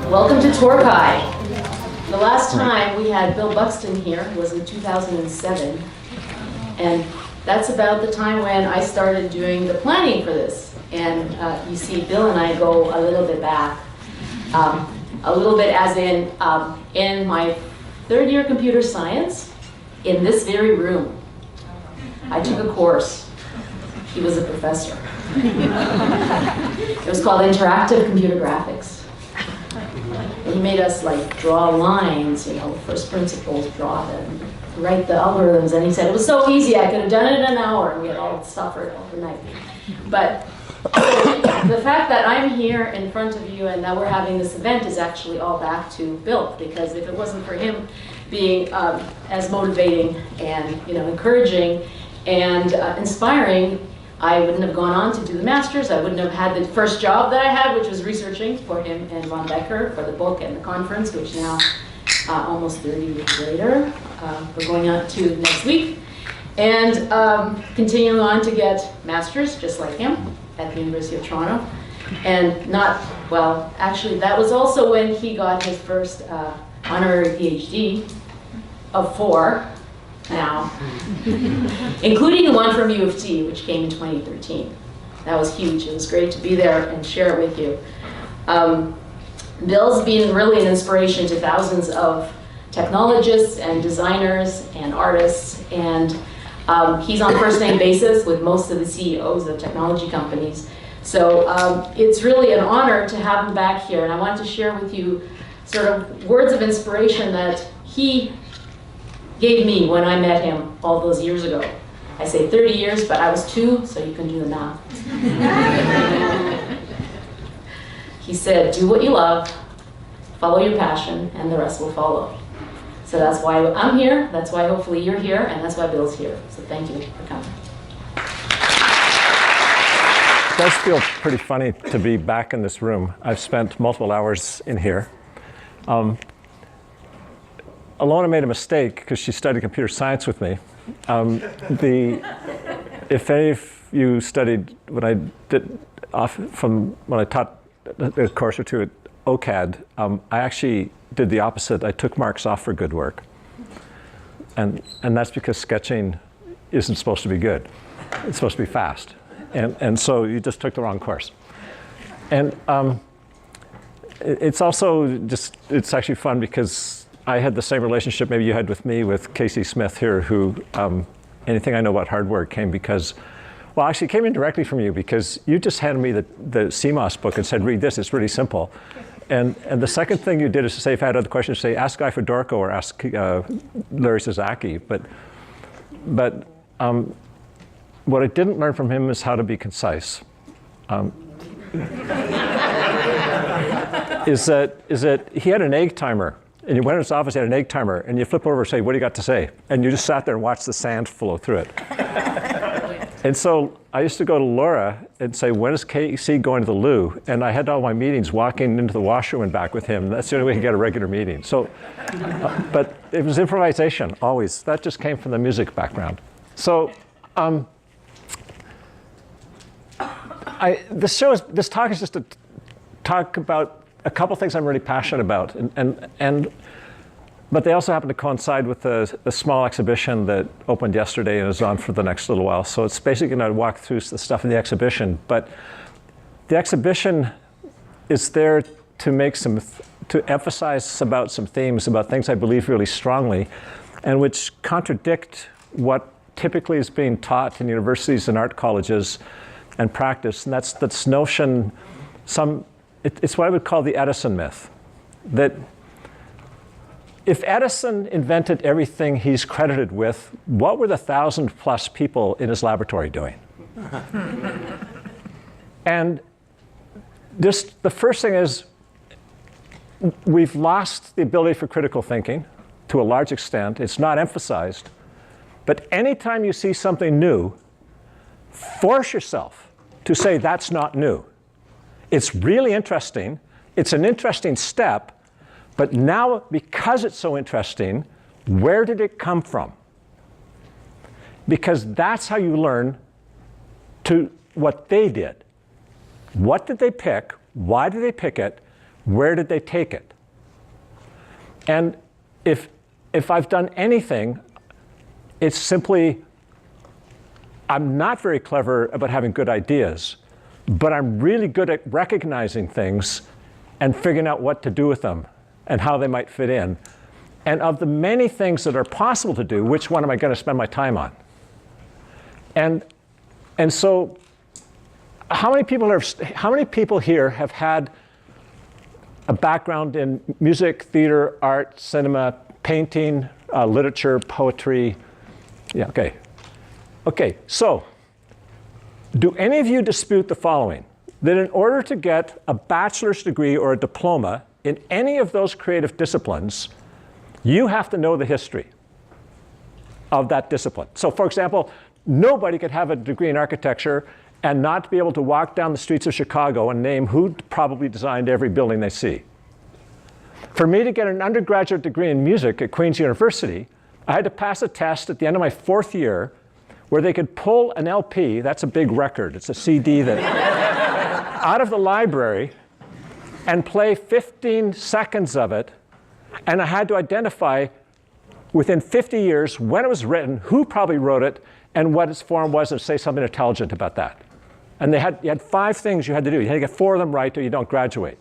Welcome to TorCHI. The last time we had Bill Buxton here was in 2007, and that's about the time when I started doing the planning for this. And you see Bill and I go a little bit back. A little bit as in my third year computer science, in this very room. I took a course. He was a professor. It was called Interactive Computer Graphics. And he made us like draw lines, first principles, draw them, write the algorithms. And he said it was so easy, I could have done it in an hour, and we had all suffered overnight. But the fact that I'm here in front of you and that we're having this event is actually all back to Bill, because if it wasn't for him being as motivating and encouraging and inspiring, I wouldn't have gone on to do the master's. I wouldn't have had the first job that I had, which was researching for him and Ron Becker for the book and the conference, which now, almost 30 years later, we're going on to next week. And continuing on to get master's, just like him, at the University of Toronto. And actually that was also when he got his first honorary PhD of 4 now, including the one from U of T, which came in 2013. That was huge. It was great to be there and share it with you. Bill's been really an inspiration to thousands of technologists and designers and artists, and he's on first-name basis with most of the CEOs of technology companies. So it's really an honor to have him back here, and I want to share with you sort of words of inspiration that he gave me when I met him all those years ago. I say 30 years, but I was 2, so you can do the math. He said, do what you love, follow your passion, and the rest will follow. So that's why I'm here, that's why hopefully you're here, and that's why Bill's here. So thank you for coming. It does feel pretty funny to be back in this room. I've spent multiple hours in here. Alona made a mistake because she studied computer science with me. If any of you studied what I did from when I taught a course or two at OCAD, I actually did the opposite. I took marks off for good work. And that's because sketching isn't supposed to be good. It's supposed to be fast. And so you just took the wrong course. And it's also just, it's actually fun because I had the same relationship maybe you had with me with Casey Smith here, who anything I know about hardware came because, well, actually it came in directly from you because you just handed me the CMOS book and said, read this, it's really simple. And the second thing you did is to say, if I had other questions, say, ask Guy Fedorko or ask Larry Sasaki. But what I didn't learn from him is how to be concise. Is that he had an egg timer. And you went in his office, he had an egg timer, and you flip over and say, what do you got to say? And you just sat there and watched the sand flow through it. And so I used to go to Laura and say, when is KC going to the loo? And I had all my meetings walking into the washroom and back with him. That's the only way you get a regular meeting. So, but it was improvisation, always. That just came from the music background. So this talk is just to talk about a couple things I'm really passionate about, but they also happen to coincide with the small exhibition that opened yesterday and is on for the next little while. So it's basically going to walk through the stuff in the exhibition, but the exhibition is there to make to emphasize about some themes, about things I believe really strongly, and which contradict what typically is being taught in universities and art colleges and practice, and that's this notion, it's what I would call the Edison myth, that if Edison invented everything he's credited with, what were the 1,000+ people in his laboratory doing? And just the first thing is, we've lost the ability for critical thinking to a large extent. It's not emphasized. But anytime you see something new, force yourself to say that's not new. It's really interesting. It's an interesting step. But now, because it's so interesting, where did it come from? Because that's how you learn to what they did. What did they pick? Why did they pick it? Where did they take it? And if I've done anything, it's simply, I'm not very clever about having good ideas, but I'm really good at recognizing things and figuring out what to do with them and how they might fit in. And of the many things that are possible to do, which one am I going to spend my time on? And so how many people here have had a background in music, theater, art, cinema, painting, literature, poetry? Yeah, okay. Okay, so do any of you dispute the following? That in order to get a bachelor's degree or a diploma in any of those creative disciplines, you have to know the history of that discipline. So for example, nobody could have a degree in architecture and not be able to walk down the streets of Chicago and name who probably designed every building they see. For me to get an undergraduate degree in music at Queen's University, I had to pass a test at the end of my 4th year where they could pull an LP, that's a big record, it's a CD that, out of the library and play 15 seconds of it, and I had to identify within 50 years when it was written, who probably wrote it, and what its form was, and say something intelligent about that. And you had 5 things you had to do. You had to get 4 of them right or you don't graduate.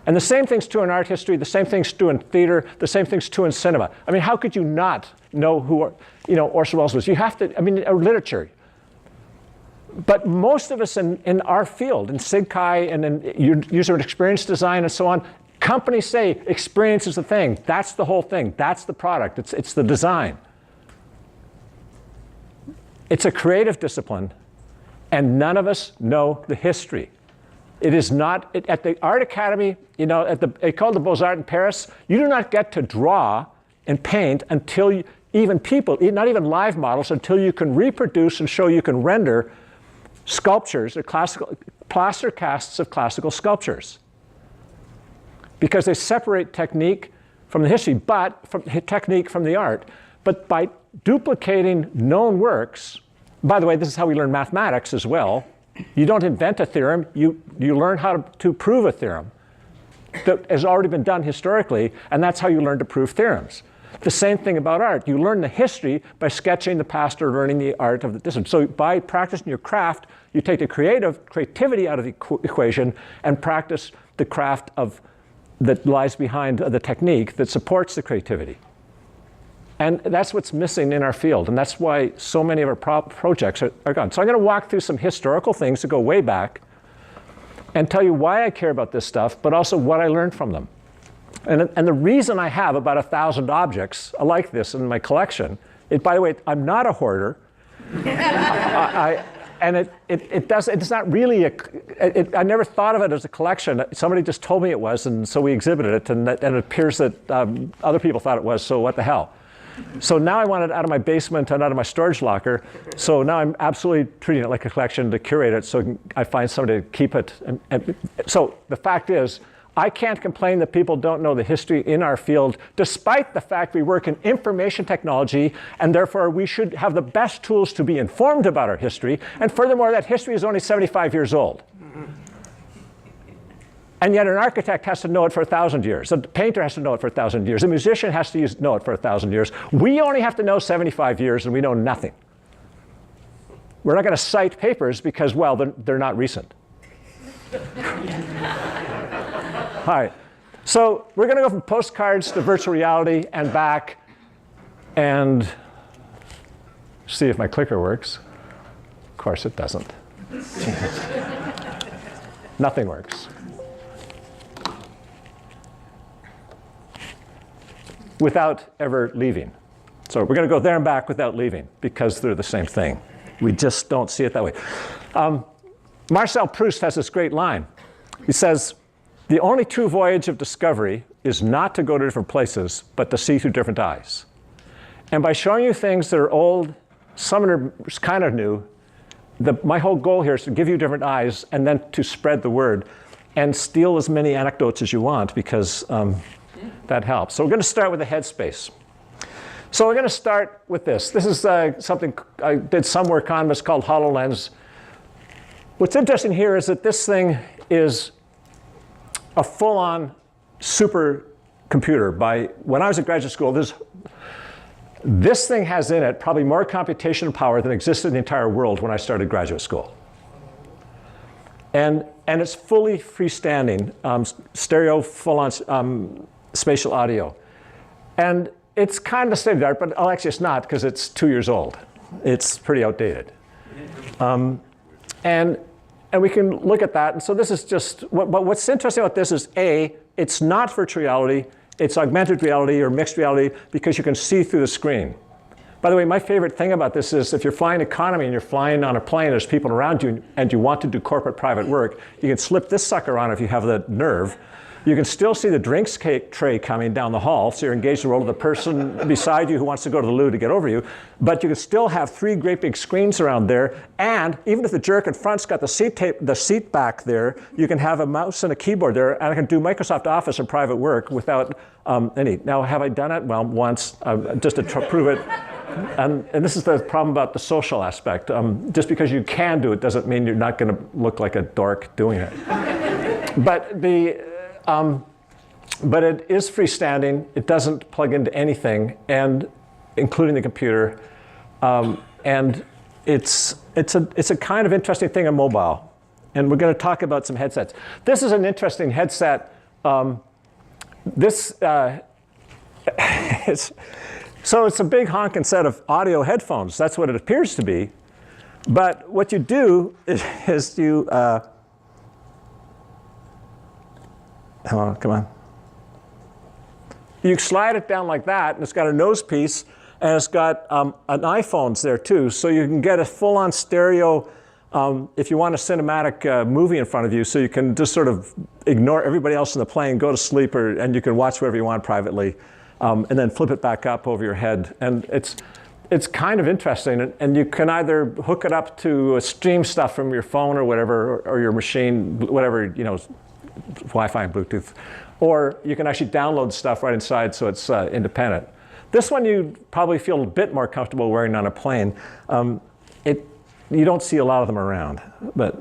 And the same thing's true in art history, the same thing's true in theater, the same thing's true in cinema. I mean, how could you not know who, Orson Welles was? You have to, literature. But most of us in our field, in SIG-Chi and in user experience design and so on, companies say experience is the thing. That's the whole thing. That's the product. It's the design. It's a creative discipline, and none of us know the history. It is not, at the Art Academy, they call it the Beaux-Arts in Paris, you do not get to draw and paint until even people, not even live models, until you can reproduce and show you can render sculptures, or plaster casts of classical sculptures. Because they separate technique from the history, but technique from the art. But by duplicating known works, by the way, this is how we learn mathematics as well. You don't invent a theorem, you learn how to prove a theorem that has already been done historically, and that's how you learn to prove theorems. The same thing about art. You learn the history by sketching the past or learning the art of the discipline. So by practicing your craft, you take the creativity out of the equation and practice the craft that lies behind the technique that supports the creativity. And that's what's missing in our field, and that's why so many of our projects are gone. So I'm going to walk through some historical things that go way back and tell you why I care about this stuff, but also what I learned from them. And the reason I have about 1,000 objects like this in my collection, by the way, I'm not a hoarder. And it's not really I never thought of it as a collection. Somebody just told me it was, and so we exhibited it, and it appears that other people thought it was, so what the hell. So now I want it out of my basement and out of my storage locker. So now I'm absolutely treating it like a collection to curate it so I find somebody to keep it. So the fact is, I can't complain that people don't know the history in our field, despite the fact we work in information technology, and therefore we should have the best tools to be informed about our history. And furthermore, that history is only 75 years old. And yet an architect has to know it for 1,000 years. A painter has to know it for 1,000 years. A musician has to know it for 1,000 years. We only have to know 75 years, and we know nothing. We're not going to cite papers because, well, they're not recent. All right. So we're going to go from postcards to virtual reality and back and see if my clicker works. Of course, it doesn't. Nothing works. Without ever leaving. So we're going to go there and back without leaving because they're the same thing. We just don't see it that way. Marcel Proust has this great line. He says, "The only true voyage of discovery is not to go to different places, but to see through different eyes." And by showing you things that are old, some are kind of new, my whole goal here is to give you different eyes and then to spread the word and steal as many anecdotes as you want because that helps. So we're going to start with the Headspace. So we're going to start with this. This is something I did some work on, but it's called HoloLens. What's interesting here is that this thing is a full-on super computer. When I was at graduate school, this thing has in it probably more computational power than existed in the entire world when I started graduate school. And it's fully freestanding, stereo, full-on spatial audio. And it's kind of state-of-the-art, but actually it's not, because it's 2 years old. It's pretty outdated. And we can look at that. And so this is just, what's interesting about this is, A, it's not virtual reality. It's augmented reality or mixed reality because you can see through the screen. By the way, my favorite thing about this is if you're flying economy and you're flying on a plane, there's people around you, and you want to do corporate private work, you can slip this sucker on if you have the nerve. You can still see the drinks tray coming down the hall, so you're engaged in the role of the person beside you who wants to go to the loo to get over you. But you can still have 3 great big screens around there, and even if the jerk in front's got the seat back there, you can have a mouse and a keyboard there, and I can do Microsoft Office and private work without any. Now, have I done it? Well, once, just to prove it. And this is the problem about the social aspect. Just because you can do it doesn't mean you're not going to look like a dork doing it. But it is freestanding. It doesn't plug into anything, and including the computer. And it's a kind of interesting thing on mobile. And we're going to talk about some headsets. This is an interesting headset. So it's a big honking set of audio headphones. That's what it appears to be. But what you do is you, come on. You slide it down like that, and it's got a nose piece, and it's got an iPhone's there too, so you can get a full-on stereo if you want a cinematic movie in front of you, so you can just sort of ignore everybody else in the plane, go to sleep, and you can watch whatever you want privately, and then flip it back up over your head. And it's kind of interesting, and you can either hook it up to stream stuff from your phone or whatever, or your machine, whatever, Wi-Fi and Bluetooth, or you can actually download stuff right inside, so it's independent. This one you probably feel a bit more comfortable wearing on a plane. You don't see a lot of them around, but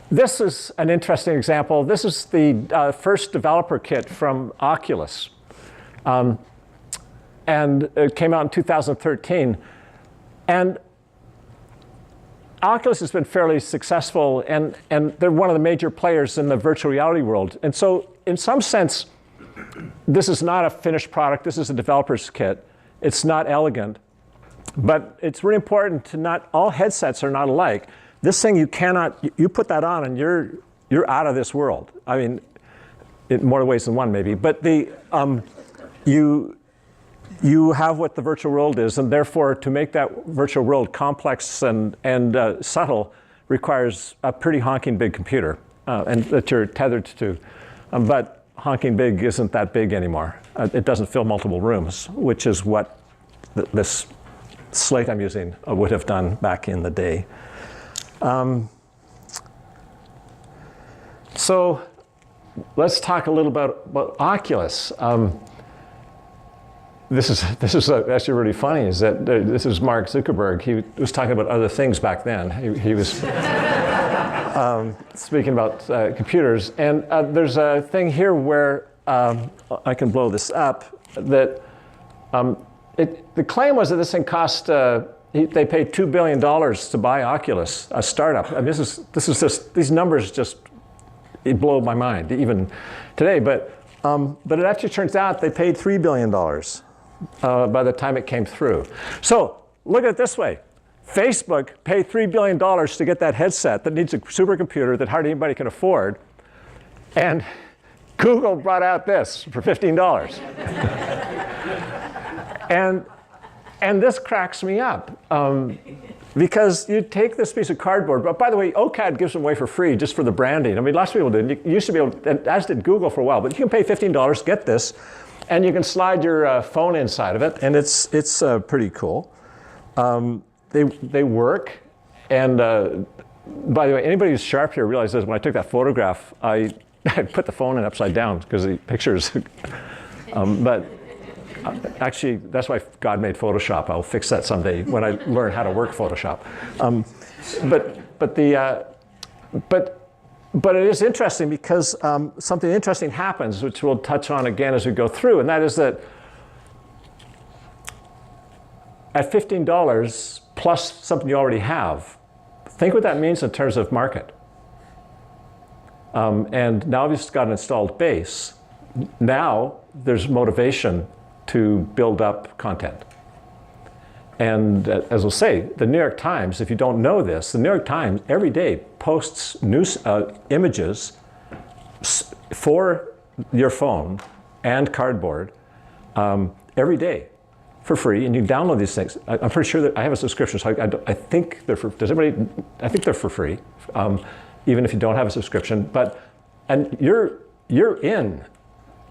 this is an interesting example. This is the first developer kit from Oculus, and it came out in 2013, and Oculus has been fairly successful, and they're one of the major players in the virtual reality world. And so, in some sense, this is not a finished product. This is a developer's kit. It's not elegant, but it's really important to not, all headsets are not alike. This thing you cannot, you put that on and you're out of this world. I mean, in more ways than one maybe, but you have what the virtual world is, and therefore to make that virtual world complex and subtle requires a pretty honking big computer and that you're tethered to. But honking big isn't that big anymore. It doesn't fill multiple rooms, which is what this slate I'm using would have done back in the day. So let's talk a little about Oculus. This is actually really funny, is that this is Mark Zuckerberg. He was talking about other things back then. He was speaking about computers. And there's a thing here where I can blow this up, that the claim was that this thing cost, they paid $2 billion to buy Oculus, a startup. I mean, this is just, these numbers just, it blow my mind even today. But it actually turns out they paid $3 billion by the time it came through. So look at it this way. Facebook paid $3 billion to get that headset that needs a supercomputer that hardly anybody can afford. And Google brought out this for $15. And this cracks me up. Because you take this piece of cardboard, but by the way, OCAD gives them away for free just for the branding. I mean, lots of people did. You used to be able to, as did Google for a while, but you can pay $15, get this, and you can slide your phone inside of it, and it's pretty cool. They work, and by the way, anybody who's sharp here realizes when I took that photograph, I put the phone in upside down because the pictures. But Actually, that's why God made Photoshop. I'll fix that someday when I learn how to work Photoshop. But it is interesting because something interesting happens, which we'll touch on again as we go through, and that is that at $15 plus something you already have, think what that means in terms of market. And now you've got an installed base. Now there's motivation to build up content. And as we'll say, the New York Times, if you don't know this, the New York Times every day posts news images for your phone and cardboard every day for free, and you can download these things. I'm pretty sure that I have a subscription, so I think they're for, does anybody, I think they're for free, even if you don't have a subscription. And you're in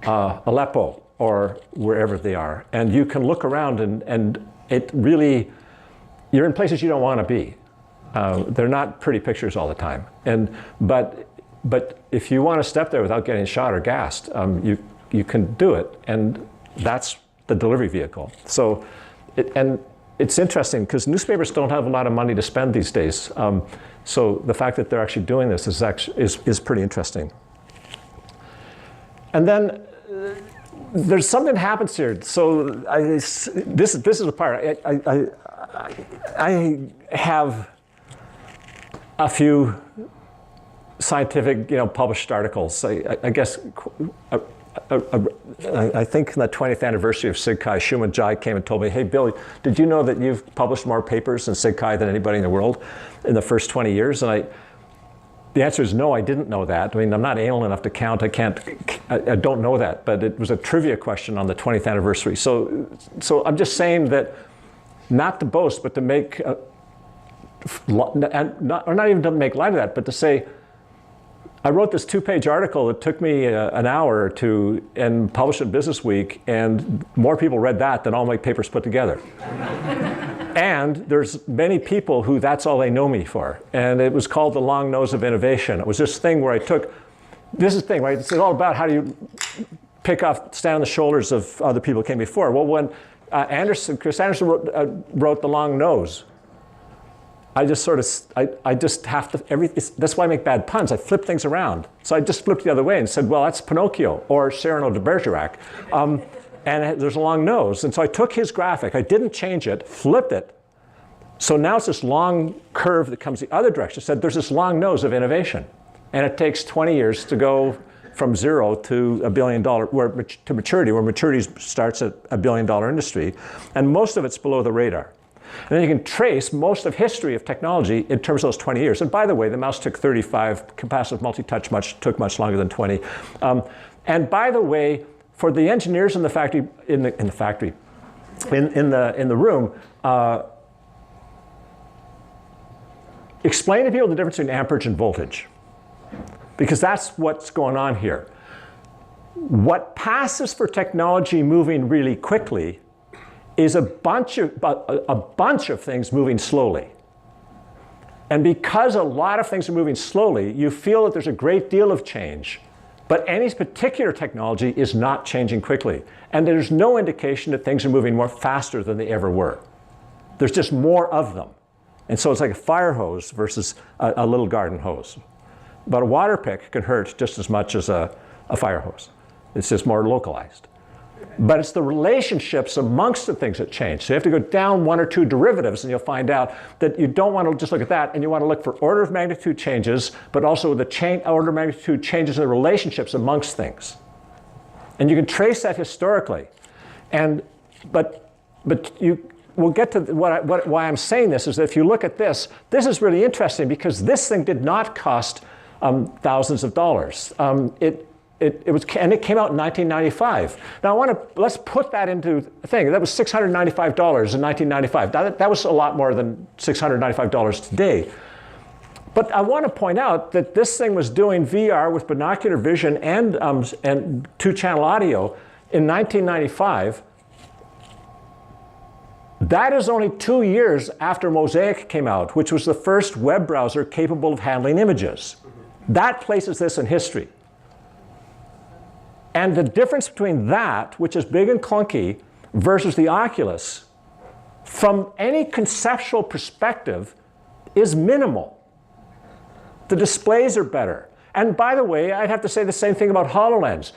Aleppo or wherever they are, and you can look around and it really, you're in places you don't want to be. They're not pretty pictures all the time. But if you want to step there without getting shot or gassed, you can do it, and that's the delivery vehicle. So, it's interesting because newspapers don't have a lot of money to spend these days. So the fact that they're actually doing this is pretty interesting. And then there's something happens here. So this is the part. I have a few scientific, published articles. I guess I think in the 20th anniversary of SIGCHI, Shuman Jai came and told me, "Hey, Bill, did you know that you've published more papers in SIGCHI than anybody in the world in the first 20 years?" And the answer is no, I didn't know that. I mean, I'm not anal enough to count. I don't know that, but it was a trivia question on the 20th anniversary. So I'm just saying that, not to boast, but to make, or not even to make light of that, but to say, I wrote this 2-page article that took me an hour or two and published it in Business Week, and more people read that than all my papers put together. And there's many people who that's all they know me for. And it was called the long nose of innovation. It was this thing where this is the thing, right? It's all about how do you stand on the shoulders of other people who came before. Well, when Chris Anderson wrote The Long Nose, I just have to, that's why I make bad puns. I flip things around. So I just flipped the other way and said, well, that's Pinocchio or Cyrano de Bergerac. And there's a long nose. And so I took his graphic, I didn't change it, flipped it. So now it's this long curve that comes the other direction. I said, there's this long nose of innovation. And it takes 20 years to go from zero to $1 billion, to maturity, where maturity starts at $1 billion industry. And most of it's below the radar. And then you can trace most of history of technology in terms of those 20 years. And by the way, the mouse took 35, capacitive multi-touch took much longer than 20. And by the way, for the engineers in the factory, in the room, explain to people the difference between amperage and voltage, because that's what's going on here. What passes for technology moving really quickly is a bunch of things moving slowly. And because a lot of things are moving slowly, you feel that there's a great deal of change. But any particular technology is not changing quickly. And there's no indication that things are moving more faster than they ever were. There's just more of them. And so it's like a fire hose versus a little garden hose. But a water pick can hurt just as much as a fire hose. It's just more localized. But it's the relationships amongst the things that change. So you have to go down 1 or 2 derivatives and you'll find out that you don't want to just look at that, and you want to look for order of magnitude changes, but also the order of magnitude changes in the relationships amongst things. And you can trace that historically. But we'll get to why I'm saying this is that if you look at this is really interesting because this thing did not cost thousands of dollars. It came out in 1995. Now let's put that into a thing. That was $695 in 1995. That was a lot more than $695 today. But I want to point out that this thing was doing VR with binocular vision and 2-channel audio in 1995. That is only 2 years after Mosaic came out, which was the first web browser capable of handling images. That places this in history. And the difference between that, which is big and clunky, versus the Oculus, from any conceptual perspective, is minimal. The displays are better. And by the way, I'd have to say the same thing about HoloLens.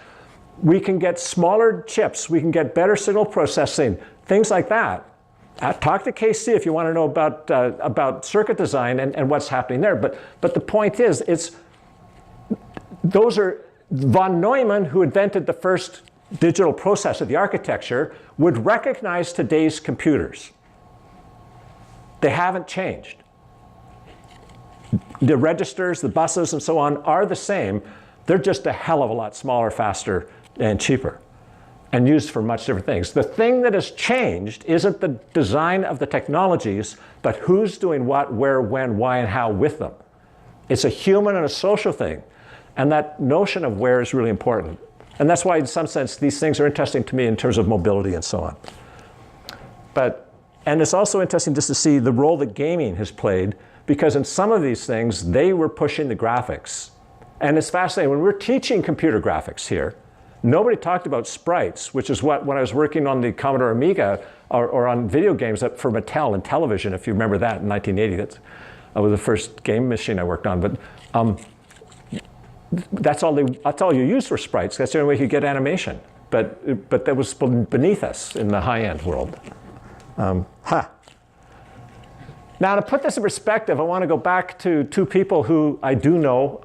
We can get smaller chips, we can get better signal processing, things like that. Talk to KC if you want to know about circuit design and what's happening there. But the point is, those are von Neumann, who invented the first digital processor, the architecture, would recognize today's computers. They haven't changed. The registers, the buses, and so on are the same. They're just a hell of a lot smaller, faster, and cheaper, and used for much different things. The thing that has changed isn't the design of the technologies, but who's doing what, where, when, why, and how with them. It's a human and a social thing. And that notion of where is really important. And that's why, in some sense, these things are interesting to me in terms of mobility and so on. And it's also interesting just to see the role that gaming has played, because in some of these things, they were pushing the graphics. And it's fascinating. When we're teaching computer graphics here, nobody talked about sprites, which is what, when I was working on the Commodore Amiga or on video games for Mattel and television, if you remember that in 1980, that was the first game machine I worked on. But that's all you used for sprites. That's the only way you could get animation. But that was beneath us in the high-end world. Now, to put this in perspective, I want to go back to two people who I do know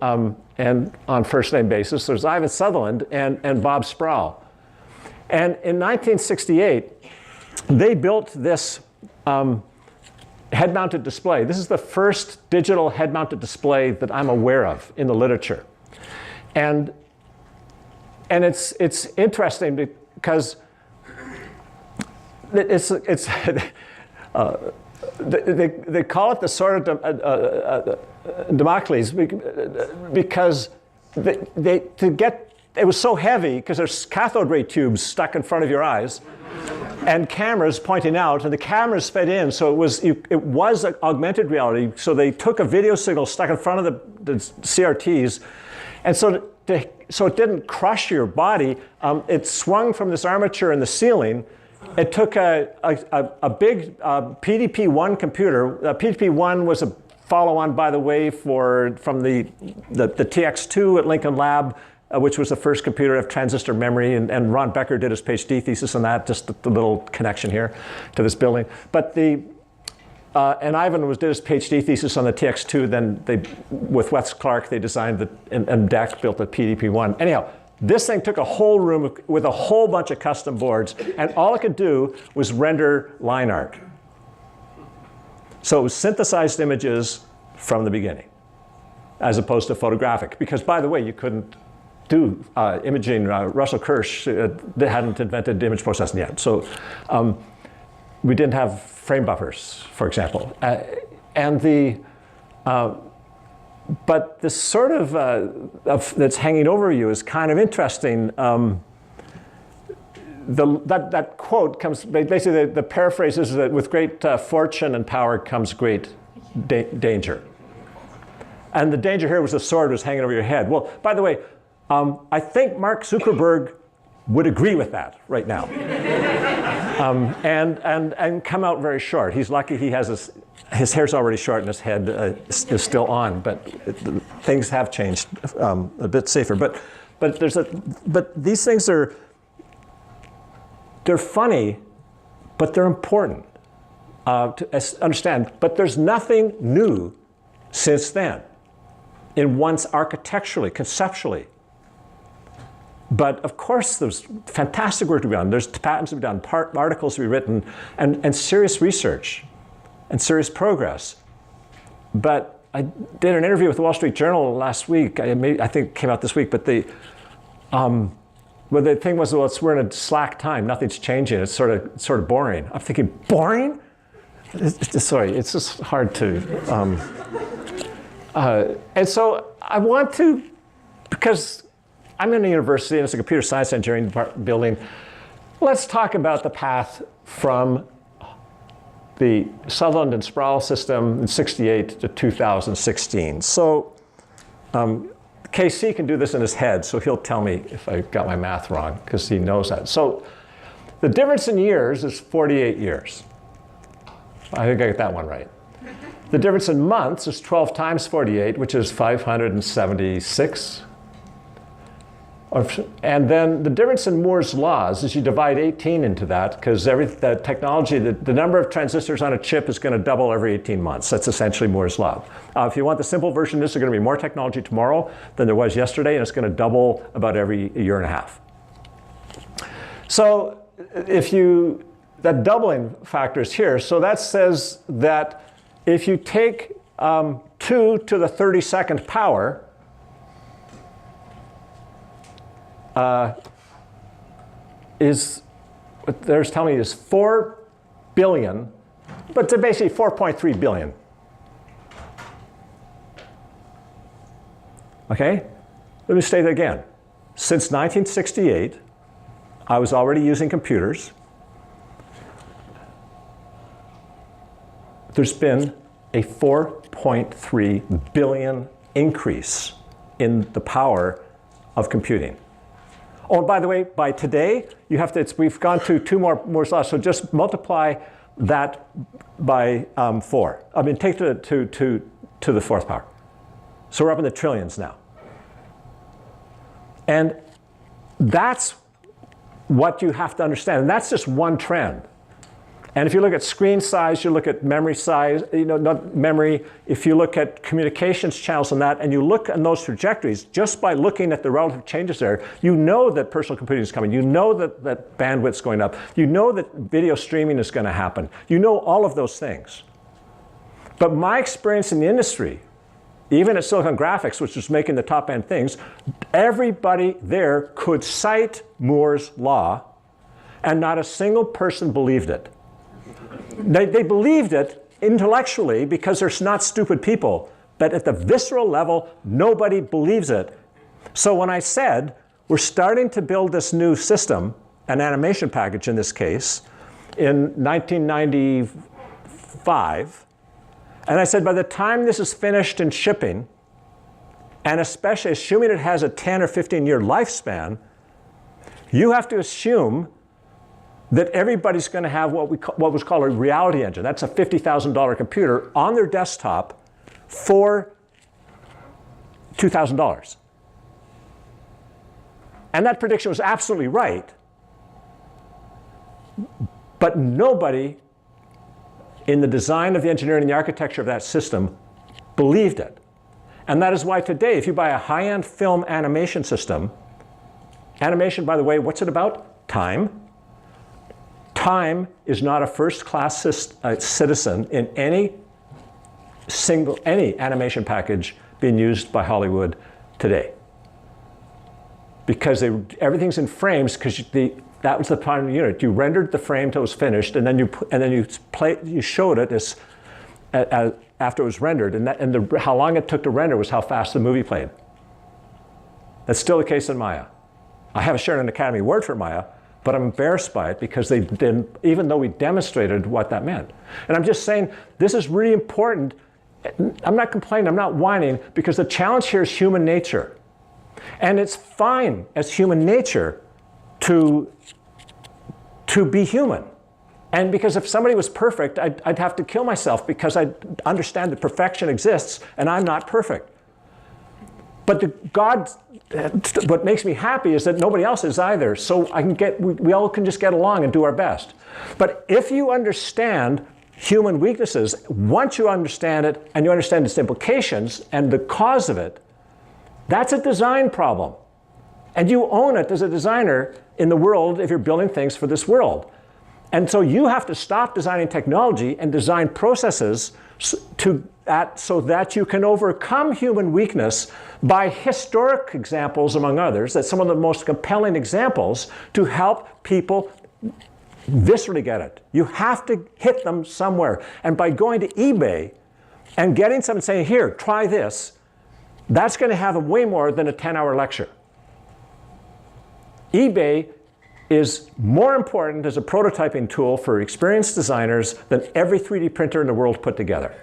and on first-name basis. There's Ivan Sutherland and Bob Sproul. And in 1968, they built this head-mounted display. This is the first digital head-mounted display that I'm aware of in the literature. And it's interesting because they call it the sword of Damocles because it was so heavy because there's cathode ray tubes stuck in front of your eyes and cameras pointing out, and the cameras fed in, so it was augmented reality. So they took a video signal stuck in front of the CRTs, and so it didn't crush your body. It swung from this armature in the ceiling. It took a big PDP-1 computer. PDP-1 was a follow-on, by the way, from the TX2 at Lincoln Lab, which was the first computer to have transistor memory, and Ron Becker did his PhD thesis on that, just the little connection here to this building. But and Ivan did his PhD thesis on the TX2, then with Wes Clark, they designed and DEC built the PDP-1. Anyhow, this thing took a whole room with a whole bunch of custom boards, and all it could do was render line art. So it was synthesized images from the beginning, as opposed to photographic. Because, by the way, you couldn't do imaging. Russell Kirsch they hadn't invented image processing yet. So we didn't have frame buffers, for example. But this sort of that's hanging over you is kind of interesting. That quote comes, basically the paraphrase is that with great fortune and power comes great danger. And the danger here was the sword was hanging over your head. Well, by the way, I think Mark Zuckerberg would agree with that right now. And come out very short. He's lucky he has his hair's already short and his head is still on, but things have changed a bit safer. But these things they're funny, but they're important to understand. But there's nothing new since then, architecturally, conceptually. But of course, there's fantastic work to be done. There's patents to be done, articles to be written, and serious research and serious progress. But I did an interview with the Wall Street Journal last week. I think it came out this week. But the thing was, well, we're in a slack time. Nothing's changing. It's sort of boring. I'm thinking, boring? It's just hard to. And so I want to, because I'm in a university and it's a computer science engineering building. Let's talk about the path from the Sutherland and Sproul system in '68 to 2016. So KC can do this in his head, so he'll tell me if I got my math wrong, because he knows that. So the difference in years is 48 years. I think I got that one right. The difference in months is 12 times 48, which is 576. And then the difference in Moore's laws is you divide 18 into that, because the technology, the number of transistors on a chip is going to double every 18 months. That's essentially Moore's law. If you want the simple version, this is going to be more technology tomorrow than there was yesterday, and it's going to double about every year and a half. So that doubling factor is here. So that says that if you take 2 to the 32nd power, what they're telling me is 4 billion, but it's basically 4.3 billion. Okay? Let me state that again. Since 1968, I was already using computers. There's been a 4.3 billion increase in the power of computing. Oh, and by the way, by today, we've gone to 2 more Moore's laws, so just multiply that by 4. I mean, take to the 4th power. So we're up in the trillions now. And that's what you have to understand. And that's just one trend. And if you look at screen size, you look at memory size, not memory, if you look at communications channels and that, and you look at those trajectories, just by looking at the relative changes there, you know that personal computing is coming. You know that bandwidth's going up. You know that video streaming is going to happen. You know all of those things. But my experience in the industry, even at Silicon Graphics, which was making the top end things, everybody there could cite Moore's law, and not a single person believed it. They believed it intellectually because they're not stupid people, but at the visceral level, nobody believes it. So when I said, we're starting to build this new system, an animation package in this case, in 1995, and I said, by the time this is finished and shipping, and especially assuming it has a 10 or 15-year lifespan, you have to assume that everybody's going to have what was called a reality engine. That's a $50,000 computer on their desktop for $2,000. And that prediction was absolutely right. But nobody in the design of the engineering and the architecture of that system believed it. And that is why today, if you buy a high-end film animation system, animation, by the way, what's it about? Time. Time is not a first-class citizen in any animation package being used by Hollywood today. Because everything's in frames, because that was the primary unit. You rendered the frame until it was finished, and then you showed it after it was rendered, and how long it took to render was how fast the movie played. That's still the case in Maya. I haven't shared an Academy Award for Maya, but I'm embarrassed by it because they didn't, even though we demonstrated what that meant. And I'm just saying, this is really important. I'm not complaining, I'm not whining, because the challenge here is human nature. And it's fine as human nature to be human. And because if somebody was perfect, I'd have to kill myself because I understand that perfection exists and I'm not perfect. But what makes me happy is that nobody else is either. So we all can just get along and do our best. But if you understand human weaknesses, once you understand it and you understand its implications and the cause of it, that's a design problem. And you own it as a designer in the world if you're building things for this world. And so you have to stop designing technology and design processes so that you can overcome human weakness by historic examples, among others, that's some of the most compelling examples to help people viscerally get it. You have to hit them somewhere. And by going to eBay and getting someone saying, here, try this, that's going to have way more than a 10-hour lecture. eBay is more important as a prototyping tool for experienced designers than every 3D printer in the world put together.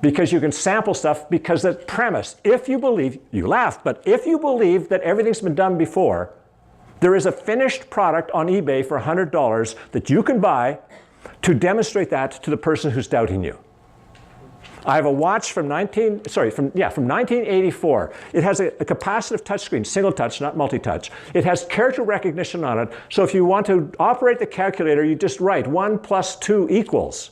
because you can sample stuff, because the premise, if you believe, you laugh, but if you believe that everything's been done before, there is a finished product on eBay for $100 that you can buy to demonstrate that to the person who's doubting you. I have a watch from 1984. It has a capacitive touchscreen, single touch, not multi-touch. It has character recognition on it, so if you want to operate the calculator, you just write 1 + 2 =.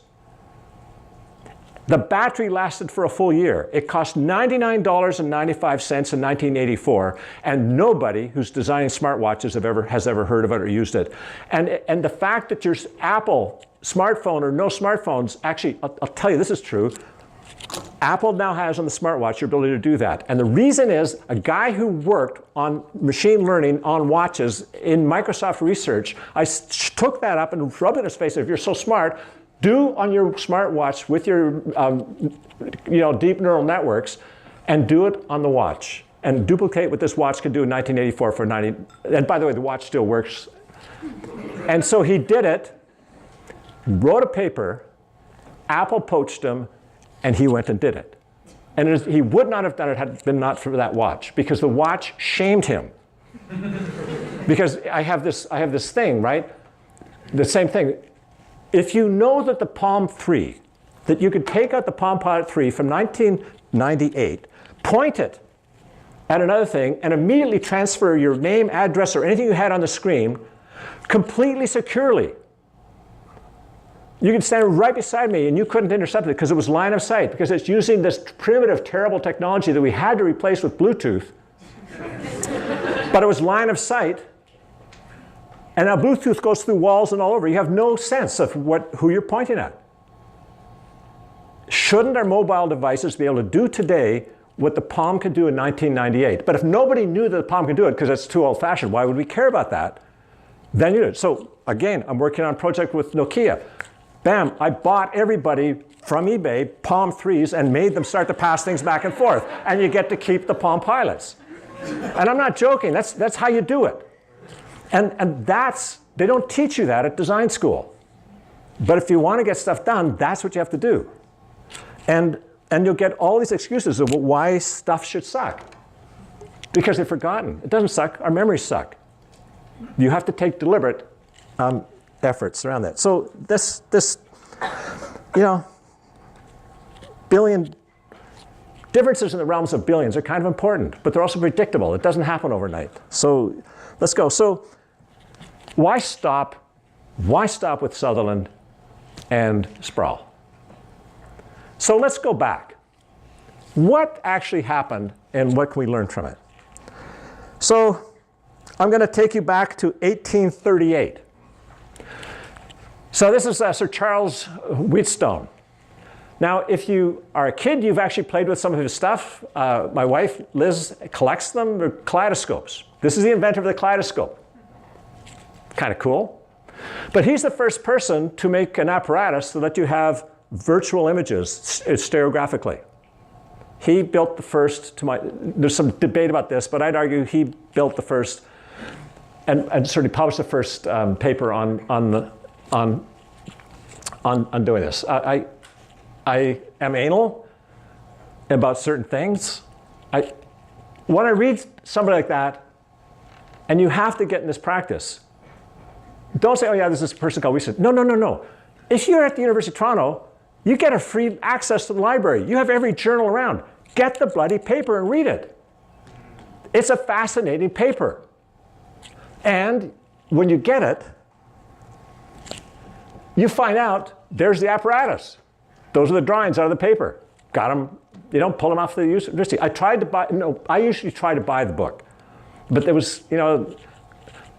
The battery lasted for a full year. It cost $99.95 in 1984, and nobody who's designing smartwatches has ever heard of it or used it. And the fact that your Apple smartphone or no smartphones, actually, I'll tell you this is true, Apple now has on the smartwatch your ability to do that. And the reason is a guy who worked on machine learning on watches in Microsoft research, I took that up and rubbed it in his face. If you're so smart, do on your smartwatch with your deep neural networks, and do it on the watch. And duplicate what this watch could do in 1984 for 90. And by the way, the watch still works. And so he did it, wrote a paper, Apple poached him, and he went and did it. And he would not have done it had it been not for that watch, because the watch shamed him. Because I have this thing, right? The same thing. If you know that the Palm 3, that you could take out the Palm Pilot 3 from 1998, point it at another thing, and immediately transfer your name, address, or anything you had on the screen completely securely. You could stand right beside me and you couldn't intercept it because it was line of sight, because it's using this primitive, terrible technology that we had to replace with Bluetooth. But it was line of sight. And now Bluetooth goes through walls and all over. You have no sense of who you're pointing at. Shouldn't our mobile devices be able to do today what the Palm could do in 1998? But if nobody knew that the Palm could do it because it's too old-fashioned, why would we care about that? Then you do it. So again, I'm working on a project with Nokia. Bam, I bought everybody from eBay Palm 3s and made them start to pass things back and forth. And you get to keep the Palm Pilots. And I'm not joking. That's how you do it. And they don't teach you that at design school. But if you want to get stuff done, that's what you have to do. And you'll get all these excuses of why stuff should suck. Because they've forgotten. It doesn't suck. Our memories suck. You have to take deliberate efforts around that. So this billion differences in the realms of billions are kind of important, but they're also predictable. It doesn't happen overnight. So let's go. So why stop with Sutherland and Sproul? So let's go back. What actually happened and what can we learn from it? So I'm going to take you back to 1838. So this is Sir Charles Wheatstone. Now, if you are a kid, you've actually played with some of his stuff. My wife, Liz, collects them. They're kaleidoscopes. This is the inventor of the kaleidoscope. Kind of cool. But he's the first person to make an apparatus so that you have virtual images stereographically. He built the first, there's some debate about this, but I'd argue he built the first and sort of published the first paper on doing this. I am anal about certain things. When I read somebody like that, and you have to get in this practice, don't say, oh yeah, there's this person called Wheatstone. No. If you're at the University of Toronto, you get a free access to the library. You have every journal around. Get the bloody paper and read it. It's a fascinating paper. And when you get it, you find out there's the apparatus. Those are the drawings out of the paper. Got them, pull them off the university. I usually try to buy the book. But there was,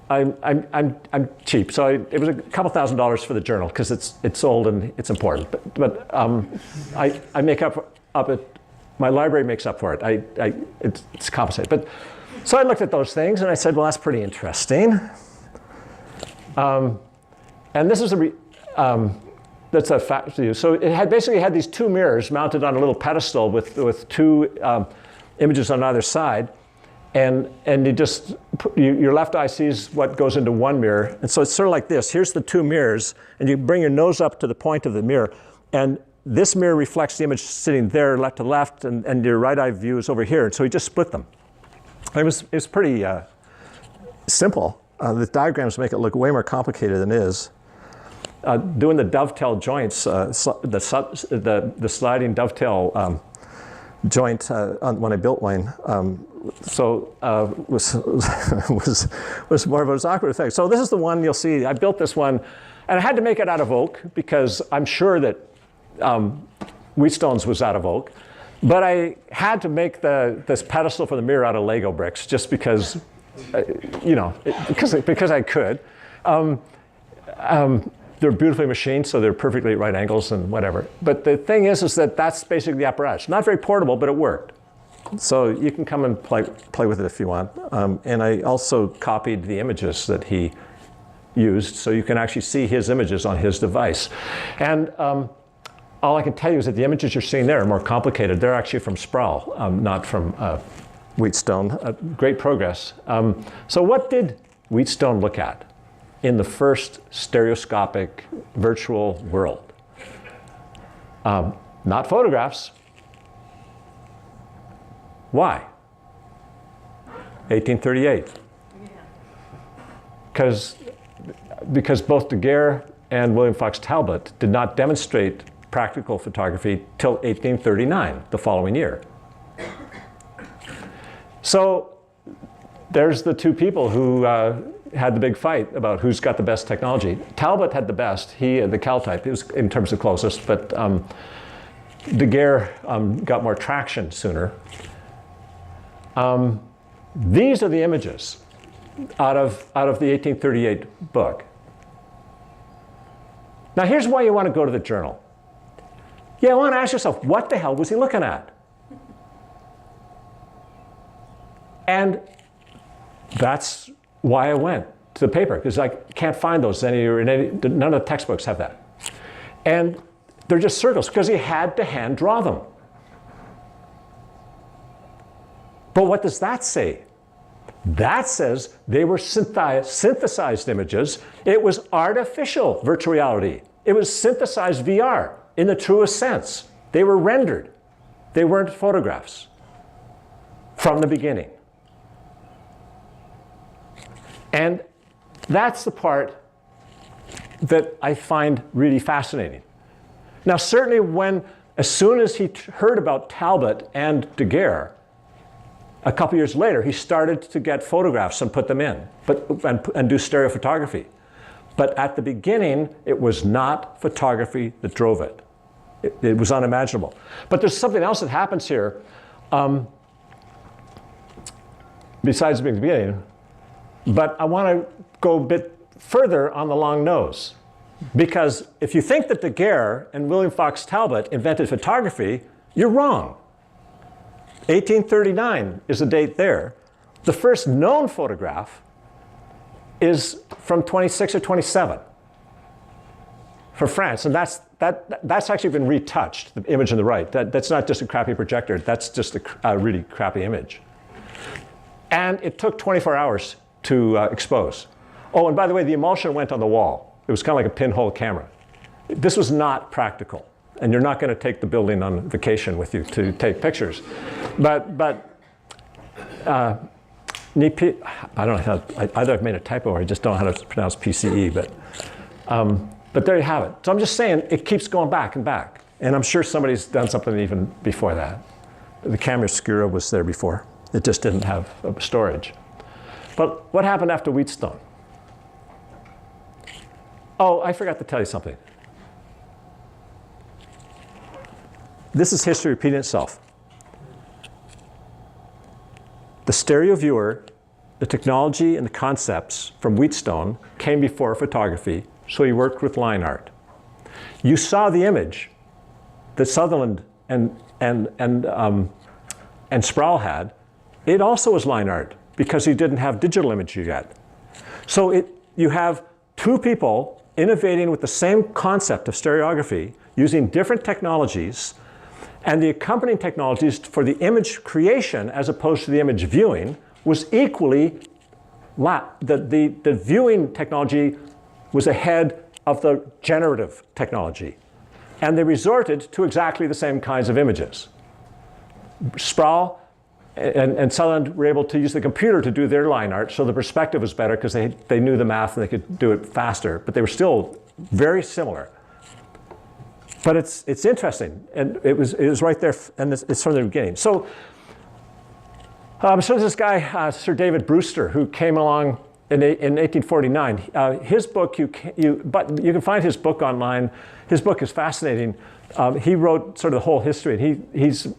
I'm cheap, so it was a couple $1,000s for the journal because it's old and it's important. But I make up it. My library makes up for it. It's compensated. But so I looked at those things and I said, well, that's pretty interesting. And this is that's a fact to you. So it basically had these two mirrors mounted on a little pedestal with two images on either side. And your left eye sees what goes into one mirror. And so it's sort of like this. Here's the two mirrors, and you bring your nose up to the point of the mirror. And this mirror reflects the image sitting there left to left, and your right eye view is over here. And so he just split them. It was pretty simple. The diagrams make it look way more complicated than it is. Doing the dovetail joints, the sliding dovetail joint when I built mine, was more of an awkward effect. So this is the one you'll see. I built this one, and I had to make it out of oak because I'm sure that Wheatstone's was out of oak. But I had to make this pedestal for the mirror out of Lego bricks just because, because I could. They're beautifully machined, so they're perfectly at right angles and whatever. But the thing is that that's basically the apparatus. Not very portable, but it worked. So you can come and play with it if you want. And I also copied the images that he used, so you can actually see his images on his device. And all I can tell you is that the images you're seeing there are more complicated. They're actually from Sproul, not from Wheatstone. Great progress. So what did Wheatstone look at in the first stereoscopic virtual world? Not photographs. Why? 1838. Because both De Guerre and William Fox Talbot did not demonstrate practical photography till 1839, the following year. So there's the two people who had the big fight about who's got the best technology. Talbot had the best, he had the Cal type, it was in terms of closest, but De Guerre got more traction sooner. These are the images out of the 1838 book. Now here's why you want to go to the journal. Yeah, I want to ask yourself, what the hell was he looking at? And that's why I went to the paper, because I can't find those none of the textbooks have that. And they're just circles, because he had to hand draw them. But what does that say? That says they were synthesized images. It was artificial virtual reality. It was synthesized VR in the truest sense. They were rendered. They weren't photographs from the beginning. And that's the part that I find really fascinating. Now, certainly as soon as he heard about Talbot and De Guerre, a couple years later, he started to get photographs and put them in, and do stereophotography. But at the beginning, it was not photography that drove it. It was unimaginable. But there's something else that happens here, besides being the beginning. But I want to go a bit further on the long nose. Because if you think that De Guerre and William Fox Talbot invented photography, you're wrong. 1839 is the date there. The first known photograph is from 26 or 27 for France. And that's actually been retouched, the image on the right. That's not just a crappy projector. That's just a really crappy image. And it took 24 hours to expose. Oh, and by the way, the emulsion went on the wall. It was kind of like a pinhole camera. This was not practical. And you're not going to take the building on vacation with you to take pictures. But I don't know how, either I've made a typo or I just don't know how to pronounce PCE, but there you have it. So I'm just saying it keeps going back and back. And I'm sure somebody's done something even before that. The camera obscura was there before. It just didn't have storage. But what happened after Wheatstone? Oh, I forgot to tell you something. This is history repeating itself. The stereo viewer, the technology and the concepts from Wheatstone came before photography, so he worked with line art. You saw the image that Sutherland and Sproul had. It also was line art because he didn't have digital imagery yet. So you have two people innovating with the same concept of stereography using different technologies, and the accompanying technologies for the image creation as opposed to the image viewing was equally, the viewing technology was ahead of the generative technology. And they resorted to exactly the same kinds of images. Sproul and Sutherland were able to use the computer to do their line art, so the perspective was better because they knew the math and they could do it faster, but they were still very similar. But it's interesting, and it was right there, and it's from the beginning. So there's this guy, Sir David Brewster, who came along in 1849. His book, but you can find his book online. His book is fascinating. He wrote sort of the whole history. And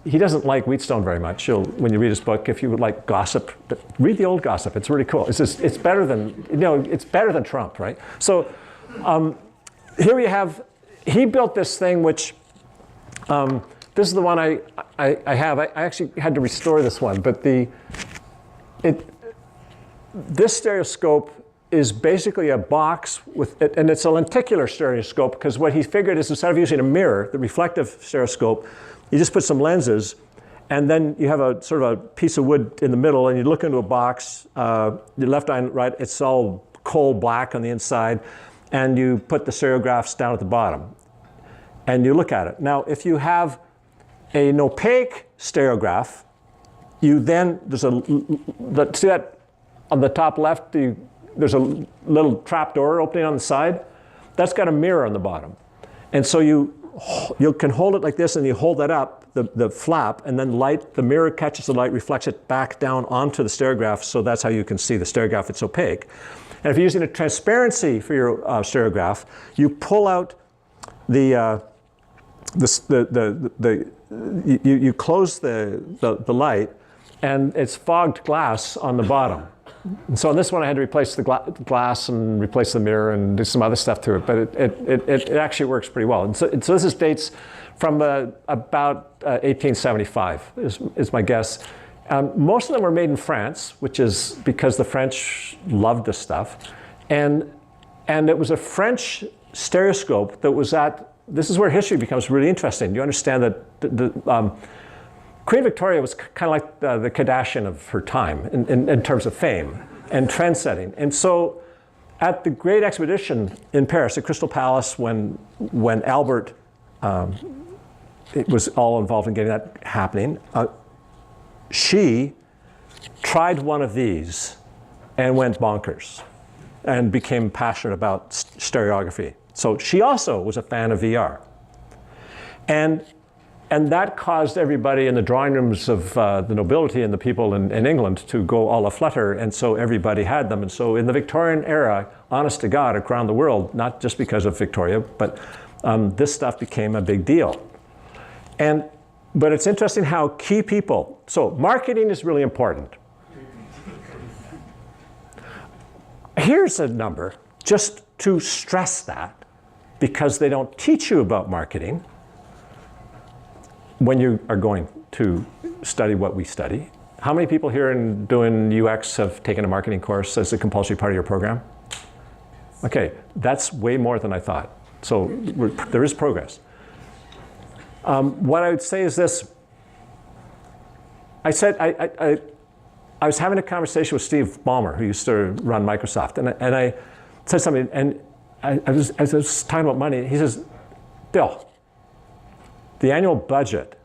he doesn't like Wheatstone very much. When you read his book, if you would like gossip, read the old gossip. It's really cool. It's better than it's better than Trump, right? So here we have. He built this thing, which this is the one I have. I actually had to restore this one, but this stereoscope is basically a box with, and it's a lenticular stereoscope, because what he figured is instead of using a mirror, the reflective stereoscope, you just put some lenses, and then you have a sort of a piece of wood in the middle, and you look into a box, your left eye and right, it's all coal black on the inside, and you put the stereographs down at the bottom, and you look at it. Now, if you have an opaque stereograph, you then, see that on the top left, there's a little trap door opening on the side. That's got a mirror on the bottom. And so you can hold it like this, and you hold that up, the flap, and then the mirror catches the light, reflects it back down onto the stereograph, so that's how you can see the stereograph. It's opaque. And if you're using a transparency for your stereograph, you pull out you close the light, and it's fogged glass on the bottom. And so on this one, I had to replace the glass and replace the mirror and do some other stuff to it, but it actually works pretty well. And so this dates from about 1875 is my guess. Most of them were made in France, which is because the French loved this stuff. And it was a French stereoscope that was this is where history becomes really interesting. You understand that Queen Victoria was kind of like the Kardashian of her time in terms of fame and trend setting. And so at the Great Expedition in Paris, the Crystal Palace, when Albert it was all involved in getting that happening, she tried one of these and went bonkers and became passionate about stereography. So she also was a fan of VR. And that caused everybody in the drawing rooms of the nobility and the people in England to go all aflutter, and so everybody had them. And so in the Victorian era, honest to God, around the world, not just because of Victoria, but this stuff became a big deal. But it's interesting how key people, so marketing is really important. Here's a number, just to stress that, because they don't teach you about marketing when you are going to study what we study. How many people here in doing UX have taken a marketing course as a compulsory part of your program? Okay, that's way more than I thought. So there is progress. What I would say is this. I said, I was having a conversation with Steve Ballmer, who used to run Microsoft, and I said something, and I was talking about money. He says, Bill, the annual budget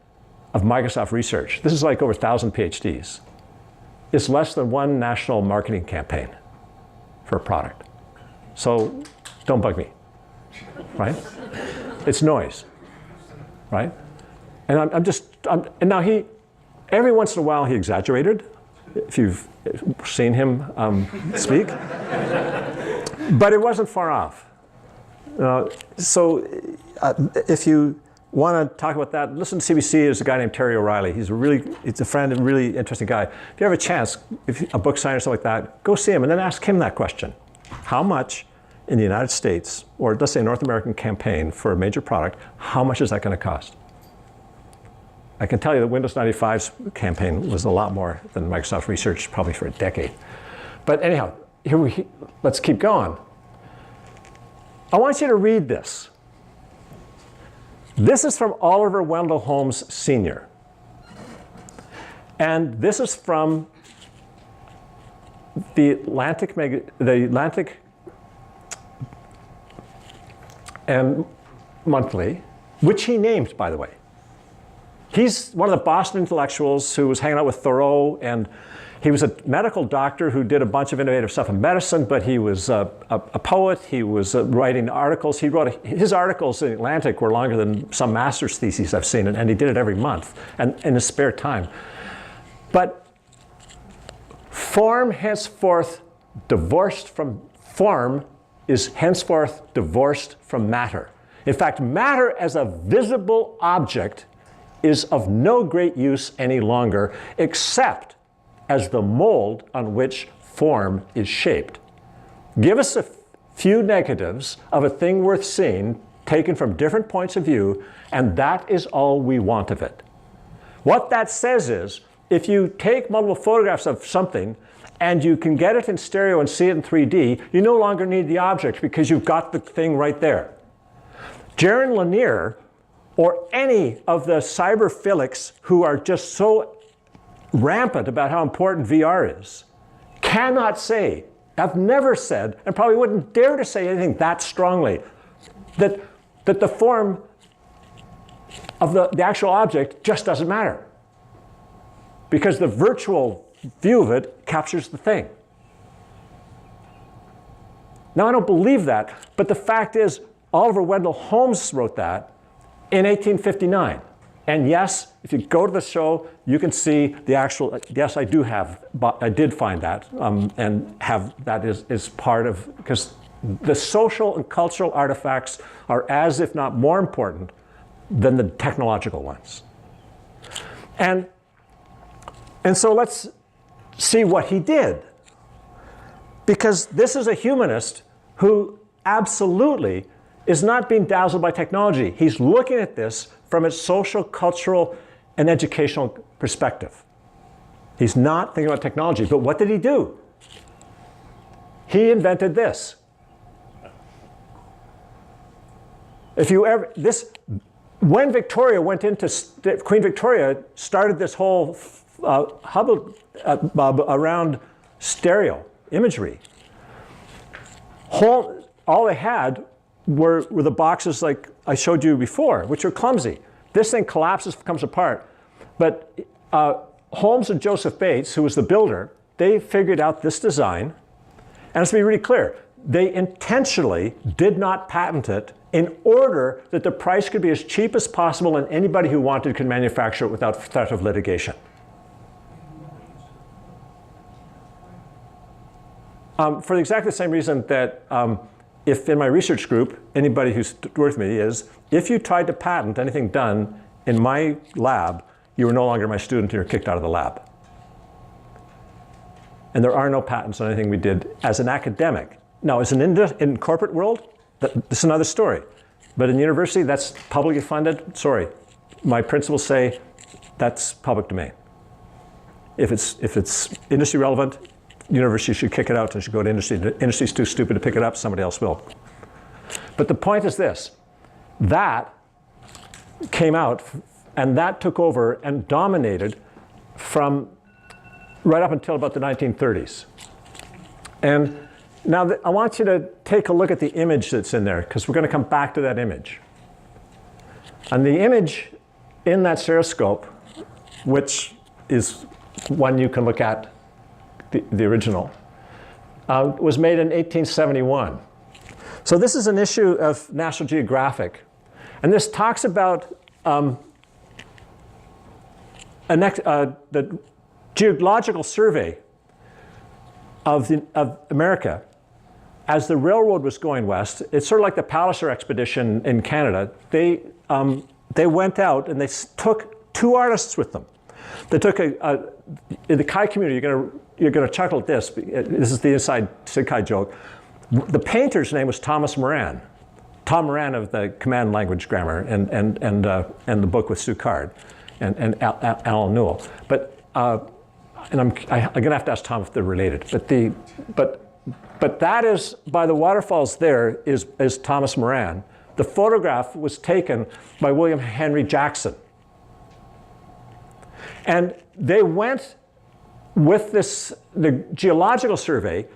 of Microsoft research, this is like over 1,000 PhDs, is less than one national marketing campaign for a product. So don't bug me, right? It's noise, right? And and now every once in a while he exaggerated, if you've seen him speak, but it wasn't far off. So if you want to talk about that, listen to CBC. There's a guy named Terry O'Reilly. He's a friend and really interesting guy. If you have a chance, if a book signing or something like that, go see him and then ask him that question. How much in the United States, or let's say a North American campaign for a major product, how much is that going to cost? I can tell you that Windows 95's campaign was a lot more than Microsoft Research, probably for a decade. But anyhow, let's keep going. I want you to read this. This is from Oliver Wendell Holmes Sr. And this is from the Atlantic and Monthly. which he named, by the way. He's one of the Boston intellectuals who was hanging out with Thoreau, and he was a medical doctor who did a bunch of innovative stuff in medicine, but he was a poet. He was writing articles. His articles in Atlantic were longer than some master's theses I've seen, and he did it every month and in his spare time. But form is henceforth divorced from matter. In fact, matter as a visible object is of no great use any longer, except as the mold on which form is shaped. Give us a few negatives of a thing worth seeing, taken from different points of view, and that is all we want of it. What that says is, if you take multiple photographs of something and you can get it in stereo and see it in 3D, you no longer need the object because you've got the thing right there. Jaron Lanier, or any of the cyberphilics who are just so rampant about how important VR is, cannot say, I've never said, and probably wouldn't dare to say anything that strongly, that the form of the actual object just doesn't matter. Because the virtual view of it captures the thing. Now, I don't believe that, but the fact is, Oliver Wendell Holmes wrote that in 1859. And yes, if you go to the show, you can see the actual, yes, I did find that, and have that is part of, because the social and cultural artifacts are as, if not more important, than the technological ones. And so let's see what he did. Because this is a humanist who absolutely is not being dazzled by technology. He's looking at this from its social, cultural, and educational perspective. He's not thinking about technology. But what did he do? He invented this. When Victoria went into, Queen Victoria started this whole hubbub around stereo imagery. All they had were the boxes like I showed you before, which are clumsy. This thing collapses, comes apart. But Holmes and Joseph Bates, who was the builder, they figured out this design. And let's be really clear, they intentionally did not patent it in order that the price could be as cheap as possible and anybody who wanted could manufacture it without threat of litigation. For exactly the same reason that if in my research group, anybody who's worked with me is, if you tried to patent anything done in my lab, you were no longer my student and you're kicked out of the lab. And there are no patents on anything we did as an academic. Now, as in corporate world, this is another story. But in university, that's publicly funded. Sorry, my principals say that's public domain. If it's industry relevant, university should kick it out and should go to industry. The industry's too stupid to pick it up, somebody else will. But the point is this, that came out and that took over and dominated from right up until about the 1930s. And now I want you to take a look at the image that's in there, because we're going to come back to that image. And the image in that stereoscope, which is one you can look at, the original, was made in 1871. So this is an issue of National Geographic. And this talks about the geological survey of America as the railroad was going west. It's sort of like the Palliser expedition in Canada. They went out and they took two artists with them. They took in the Chi community, you're gonna chuckle at this. This is the inside Chi joke. The painter's name was Thomas Moran. Tom Moran of the Command Language Grammar and the book with Sue Card and Alan Newell. But and I'm gonna have to ask Tom if they're related. But that is, by the waterfalls there is Thomas Moran. The photograph was taken by William Henry Jackson. And they went with the geological survey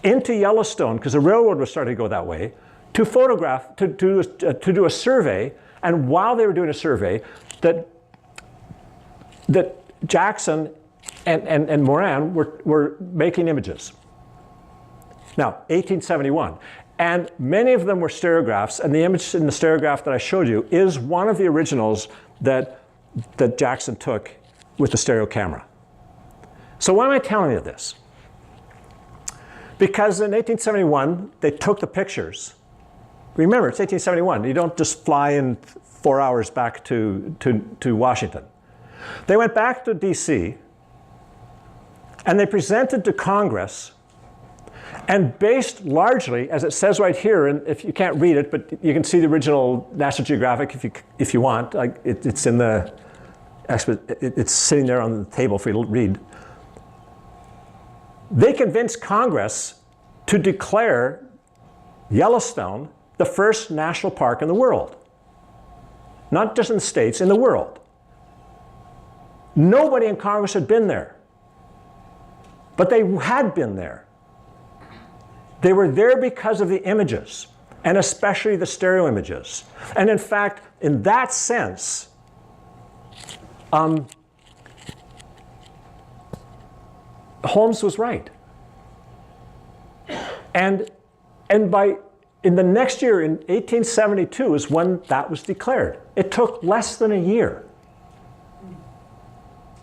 into Yellowstone, because the railroad was starting to go that way, to photograph, to do a survey And while they were doing a survey, that Jackson and Moran were making images. Now, 1871. And many of them were stereographs, and the image in the stereograph that I showed you is one of the originals that Jackson took with the stereo camera. So why am I telling you this? Because in 1871, they took the pictures. Remember, it's 1871. You don't just fly in 4 hours back to Washington. They went back to DC, and they presented to Congress, and based largely, as it says right here, and if you can't read it, but you can see the original National Geographic if you want. It's in the, it's sitting there on the table for you to read. They convinced Congress to declare Yellowstone the first national park in the world. Not just in the States, in the world. Nobody in Congress had been there. But they had been there. They were there because of the images, and especially the stereo images. And in fact, in that sense, Holmes was right. And in the next year, in 1872, is when that was declared. It took less than a year.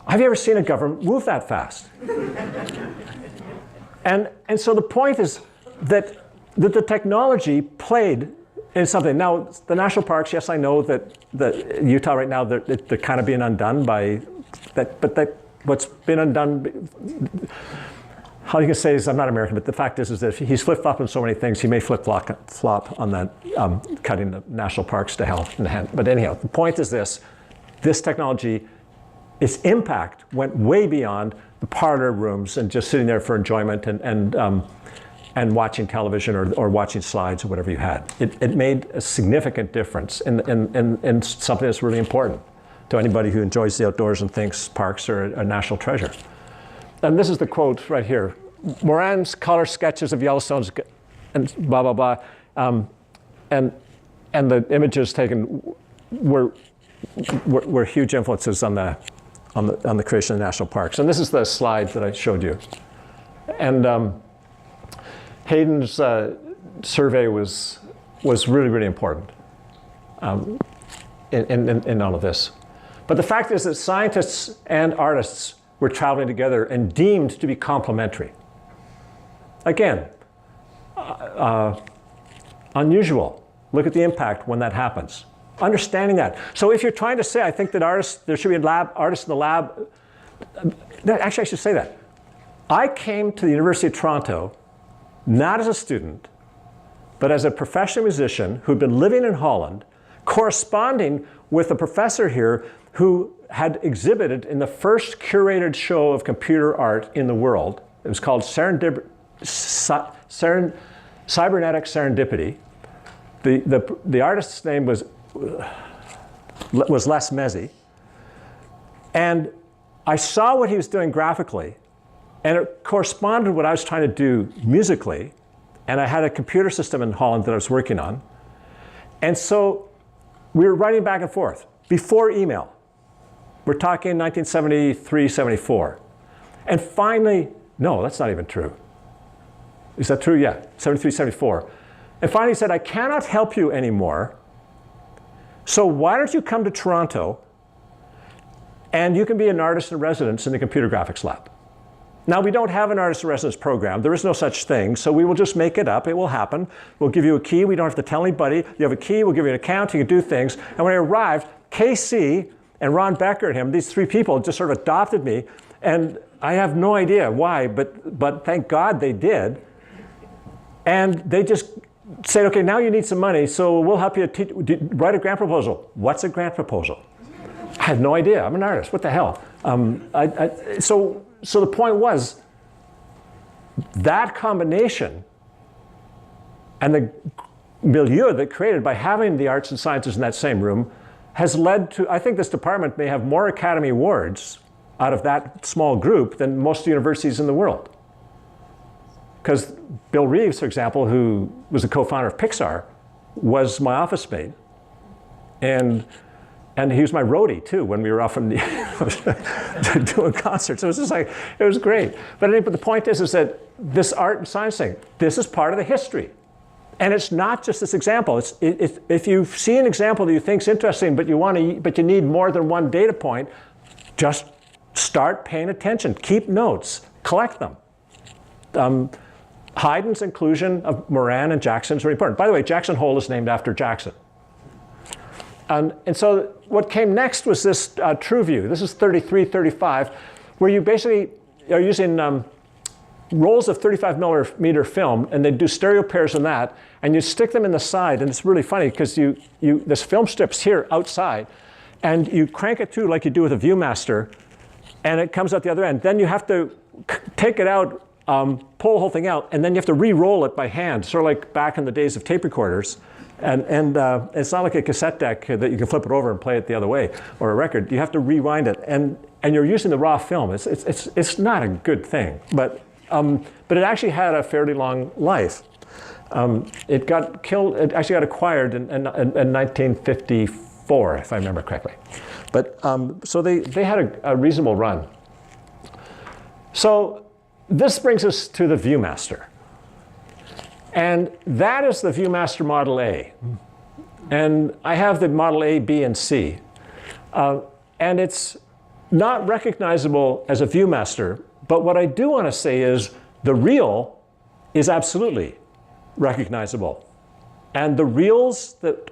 Have you ever seen a government move that fast? And so the point is that the technology played in something. Now, the national parks, yes, I know that Utah right now, they're kind of being undone by that, but what's been undone, how you can say is, I'm not American, but the fact is that he's flip-flopping so many things, he may flip-flop on that, cutting the national parks to hell in the hand. But anyhow, the point is this technology, its impact went way beyond the parlor rooms and just sitting there for enjoyment and watching television or watching slides or whatever you had. It made a significant difference in something that's really important to anybody who enjoys the outdoors and thinks parks are a national treasure. And this is the quote right here. Moran's color sketches of Yellowstone's and blah, blah, blah. And the images taken were huge influences on the creation of national parks. And this is the slide that I showed you. And Hayden's survey was really, really important in all of this. But the fact is that scientists and artists were traveling together and deemed to be complementary. Again, unusual. Look at the impact when that happens. Understanding that. So if you're trying to say, I think that there should be artists in the lab, actually I should say that. I came to the University of Toronto not as a student, but as a professional musician who'd been living in Holland, corresponding with a professor here who had exhibited in the first curated show of computer art in the world. It was called Cybernetic Serendipity. The artist's name was Les Mezzi. And I saw what he was doing graphically, and it corresponded with what I was trying to do musically. And I had a computer system in Holland that I was working on. And so we were writing back and forth before email. We're talking 1973, 74. And finally, no, that's not even true. Is that true? Yeah, 73, 74. And finally he said, I cannot help you anymore. So why don't you come to Toronto and you can be an artist in residence in the computer graphics lab. Now, we don't have an artist in residence program. There is no such thing, so we will just make it up. It will happen. We'll give you a key. We don't have to tell anybody. You have a key. We'll give you an account. You can do things. And when I arrived, KC and Ron Becker and him, these three people just sort of adopted me. And I have no idea why, but thank God they did. And they just said, OK, now you need some money, so we'll help you write a grant proposal. What's a grant proposal? I had no idea. I'm an artist. What the hell? So the point was, that combination and the milieu that created by having the arts and sciences in that same room has led to, I think this department may have more Academy Awards out of that small group than most universities in the world. Because Bill Reeves, for example, who was the co-founder of Pixar, was my office mate. And he was my roadie too when we were off in doing concerts. It was just like, it was great. But anyway, the point is that this art and science thing, this is part of the history. And it's not just this example. If you see an example that you think is interesting, but you need more than one data point, just start paying attention. Keep notes. Collect them. Haydn's inclusion of Moran and Jackson is very important. By the way, Jackson Hole is named after Jackson. And so what came next was this true view. This is 33, 35, where you basically are using rolls of 35 millimeter film, and they do stereo pairs in that, and you stick them in the side, and it's really funny because this film strip's here outside, and you crank it through like you do with a ViewMaster, and it comes out the other end. Then you have to take it out, pull the whole thing out, and then you have to re-roll it by hand, sort of like back in the days of tape recorders. And it's not like a cassette deck that you can flip it over and play it the other way, or a record. You have to rewind it, and you're using the raw film. It's not a good thing, but it actually had a fairly long life. It got killed. It actually got acquired in 1954, if I remember correctly. But so they had a reasonable run. So this brings us to the ViewMaster. And that is the ViewMaster Model A. And I have the Model A, B, and C. And it's not recognizable as a ViewMaster, but what I do want to say is the reel is absolutely recognizable. And the reels that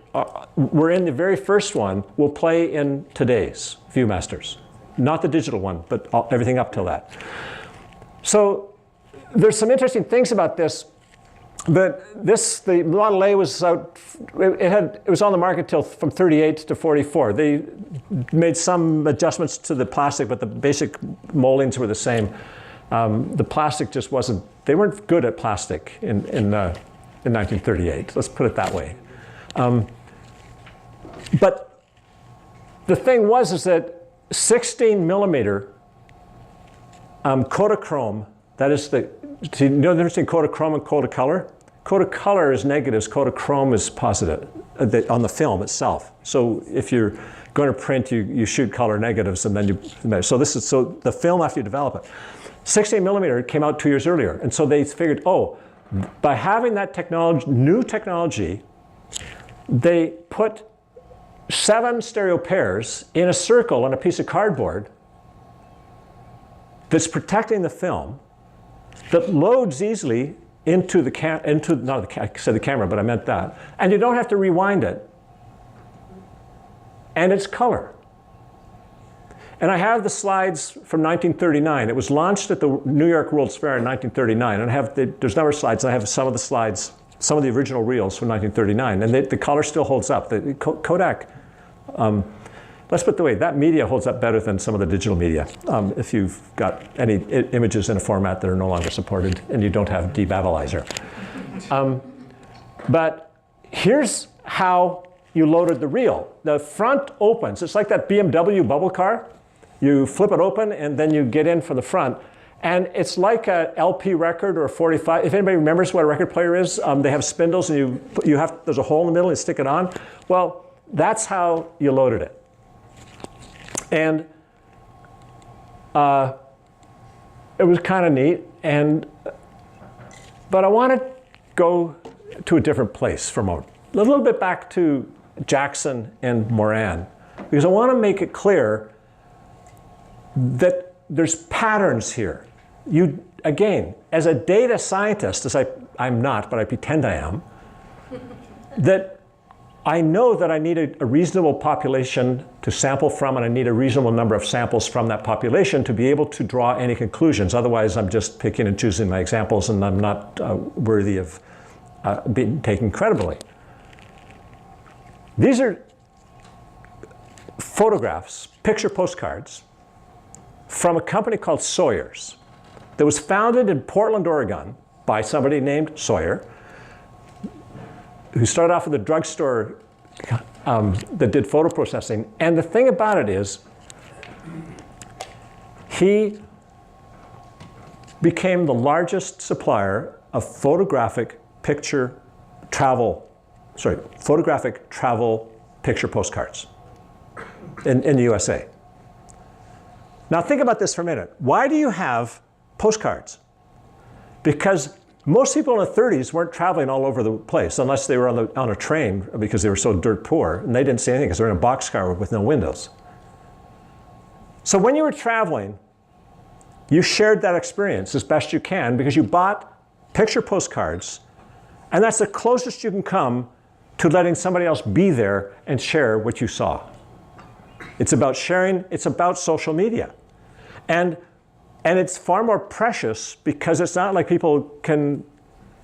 were in the very first one will play in today's ViewMasters. Not the digital one, but everything up till that. So there's some interesting things about this. But the Model A was out, it was on the market till from 38 to 44. They made some adjustments to the plastic, but the basic moldings were the same. The plastic just wasn't, they weren't good at plastic in 1938. Let's put it that way. But the thing is that 16 millimeter Kodachrome, that is do you know the difference between Kodachrome and Kodacolor? Kodacolor is negatives, Kodachrome is positive on the film itself. So if you're going to print, you shoot color negatives, and then so the film after you develop it. 16 millimeter came out 2 years earlier, and so they figured, oh, by having that technology, new technology, they put 7 stereo pairs in a circle on a piece of cardboard that's protecting the film, that loads easily into the I said the camera, but I meant that. And you don't have to rewind it. And it's color. And I have the slides from 1939. It was launched at the New York World's Fair in 1939. And I have there's a number of slides. I have some of the slides, some of the original reels from 1939. And the color still holds up. The Kodak, let's put it the way, that media holds up better than some of the digital media. If you've got any images in a format that are no longer supported and you don't have debabbilizer. But here's how you loaded the reel. The front opens. It's like that BMW bubble car. You flip it open and then you get in from the front. And it's like a LP record or a 45. If anybody remembers what a record player is, they have spindles and there's a hole in the middle and you stick it on. Well, that's how you loaded it. And it was kind of neat, but I want to go to a different place for a moment. A little bit back to Jackson and Moran, because I want to make it clear that there's patterns here. You, again, as a data scientist, as I'm not, but I pretend I am, that I know that I need a reasonable population to sample from, and I need a reasonable number of samples from that population to be able to draw any conclusions. Otherwise, I'm just picking and choosing my examples, and I'm not worthy of being taken credibly. These are photographs, picture postcards, from a company called Sawyer's that was founded in Portland, Oregon by somebody named Sawyer, who started off with a drugstore that did photo processing. And the thing about it is, he became the largest supplier of photographic travel picture postcards in the USA. Now think about this for a minute. Why do you have postcards? Because most people in the 30s weren't traveling all over the place unless they were on a train because they were so dirt poor, and they didn't see anything because they were in a boxcar with no windows. So when you were traveling, you shared that experience as best you can because you bought picture postcards, and that's the closest you can come to letting somebody else be there and share what you saw. It's about sharing, it's about social media. And it's far more precious because it's not like people can,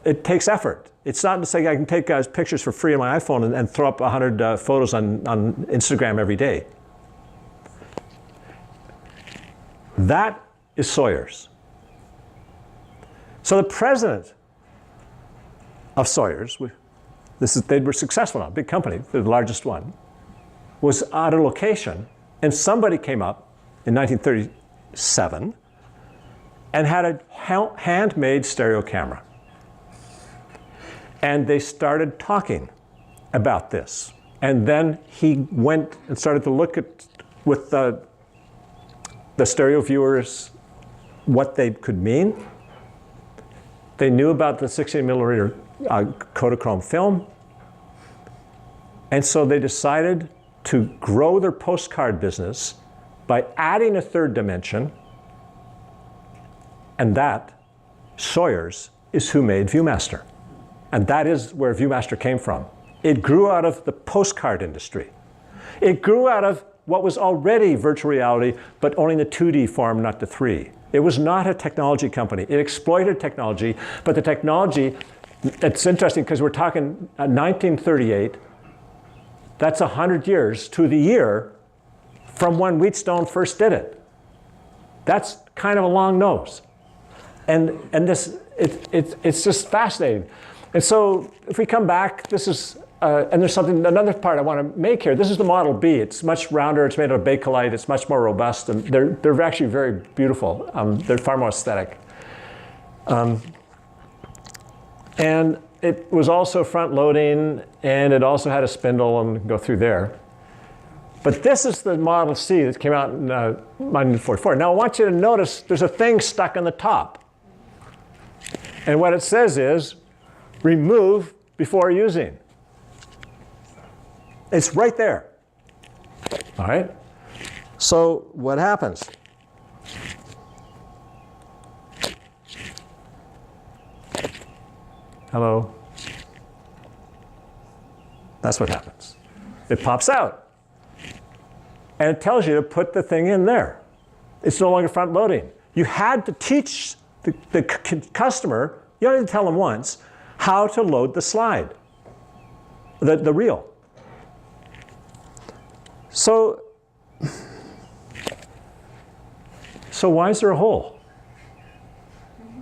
it takes effort. It's not to say I can take pictures for free on my iPhone and throw up 100 photos on Instagram every day. That is Sawyer's. So the president of Sawyer's, they were successful now, big company, the largest one, was at a location, and somebody came up in 1937 and had a handmade stereo camera. And they started talking about this. And then he went and started to look at, with the stereo viewers, what they could mean. They knew about the 16mm Kodachrome film. And so they decided to grow their postcard business by adding a third dimension. And that, Sawyer's, is who made ViewMaster. And that is where ViewMaster came from. It grew out of the postcard industry. It grew out of what was already virtual reality, but only in the 2D form, not the 3. It was not a technology company. It exploited technology, but the technology, it's interesting because we're talking 1938, that's 100 years to the year from when Wheatstone first did it. That's kind of a long nose. And this, it's just fascinating. And so if we come back, this is, and there's another part I want to make here. This is the Model B. It's much rounder. It's made out of Bakelite. It's much more robust. And they're actually very beautiful. They're far more aesthetic. And it was also front loading, and it also had a spindle, and go through there. But this is the Model C that came out in 1944. Now I want you to notice there's a thing stuck on the top. And what it says is, remove before using. It's right there. All right? So what happens? Hello? That's what happens. It pops out. And it tells you to put the thing in there. It's no longer front loading. You had to teach the customer, you don't need to tell them once, how to load the slide, the reel. So why is there a hole?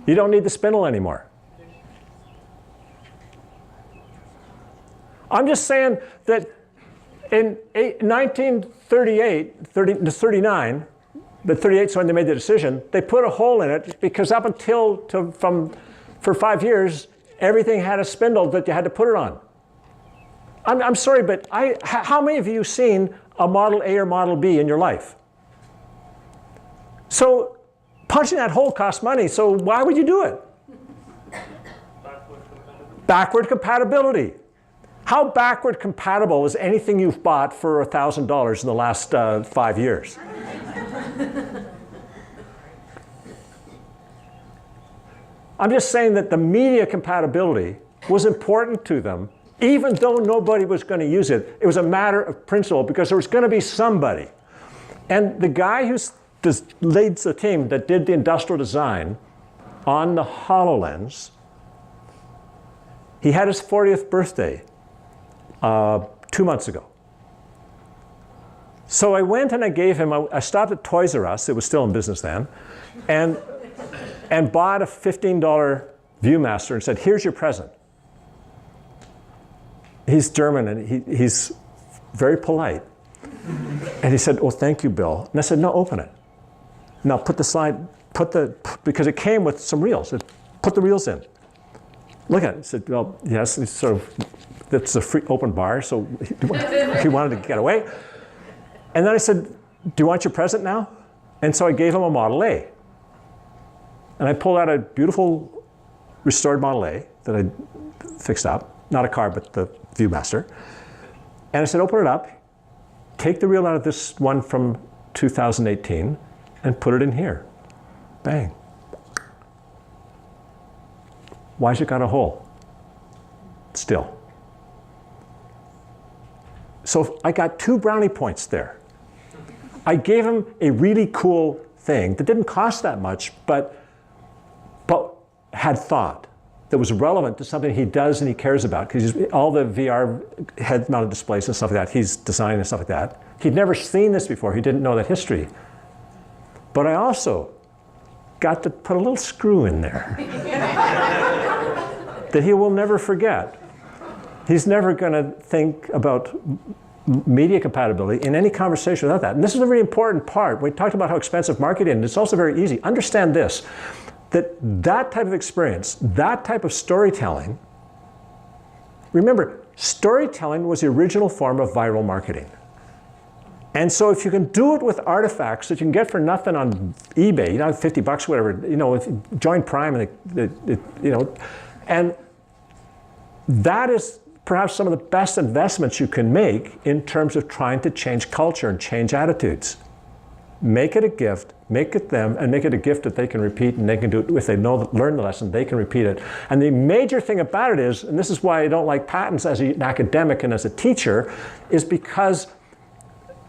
You don't need the spindle anymore. I'm just saying that in 1938, 39, but 38 is when they made the decision, they put a hole in it because up until for 5 years, everything had a spindle that you had to put it on. I'm sorry, but how many of you seen a Model A or Model B in your life? So punching that hole costs money, so why would you do it? Backward compatibility. How backward compatible is anything you've bought for $1,000 in the last 5 years? I'm just saying that the media compatibility was important to them, even though nobody was going to use it. It was a matter of principle because there was going to be somebody. And the guy who leads the team that did the industrial design on the HoloLens, he had his 40th birthday 2 months ago. So I went and I gave him, I stopped at Toys R Us, it was still in business then, and bought a $15 ViewMaster and said, here's your present. He's German and he's very polite. And he said, oh, thank you, Bill. And I said, no, open it. Now put the slide, because it came with some reels. Put the reels in. Look at it. He said, well, yes. And he sort of that's a free open bar, so he wanted to get away. And then I said, do you want your present now? And so I gave him a Model A. And I pulled out a beautiful restored Model A that I fixed up. Not a car, but the Viewmaster. And I said, open it up, take the reel out of this one from 2018, and put it in here. Bang. Why's it got a hole? Still. So I got 2 brownie points there. I gave him a really cool thing that didn't cost that much, but had thought, that was relevant to something he does and he cares about. Because all the VR head-mounted displays and stuff like that, he's designing and stuff like that. He'd never seen this before. He didn't know that history. But I also got to put a little screw in there that he will never forget. He's never going to think about media compatibility in any conversation without that. And this is a very important part. We talked about how expensive marketing is. It's also very easy. Understand this, that type of experience, that type of storytelling, remember, storytelling was the original form of viral marketing. And so if you can do it with artifacts that you can get for nothing on eBay, 50 bucks, whatever, join Prime, and and that is perhaps some of the best investments you can make in terms of trying to change culture and change attitudes. Make it a gift, make it them, and make it a gift that they can repeat, and they can do it, if they learn the lesson, they can repeat it. And the major thing about it is, and this is why I don't like patents as an academic and as a teacher, is because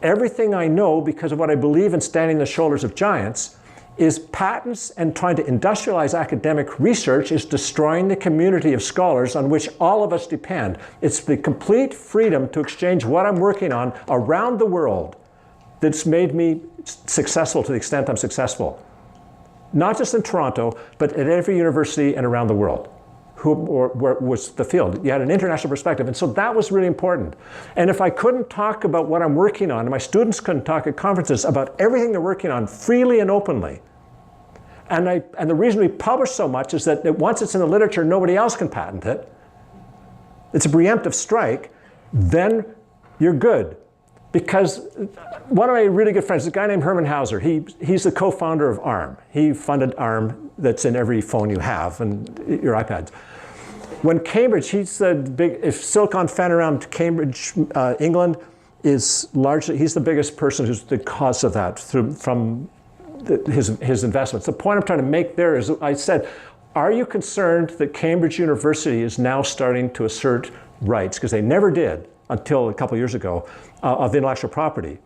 everything I know, because of what I believe in standing on the shoulders of giants, is patents and trying to industrialize academic research is destroying the community of scholars on which all of us depend. It's the complete freedom to exchange what I'm working on around the world that's made me successful to the extent I'm successful. Not just in Toronto, but at every university and around the world. Where was the field. You had an international perspective, and so that was really important. And if I couldn't talk about what I'm working on, and my students couldn't talk at conferences about everything they're working on freely and openly, and the reason we publish so much is that once it's in the literature, nobody else can patent it. It's a preemptive strike, then you're good. Because one of my really good friends is a guy named Herman Hauser. He's the co-founder of ARM. He funded ARM that's in every phone you have and your iPads. When Cambridge, he's the big, if Silicon Fen around Cambridge, England, is largely, he's the biggest person who's the cause of that from his investments. The point I'm trying to make there is, I said, are you concerned that Cambridge University is now starting to assert rights, because they never did until a couple of years ago, of intellectual property?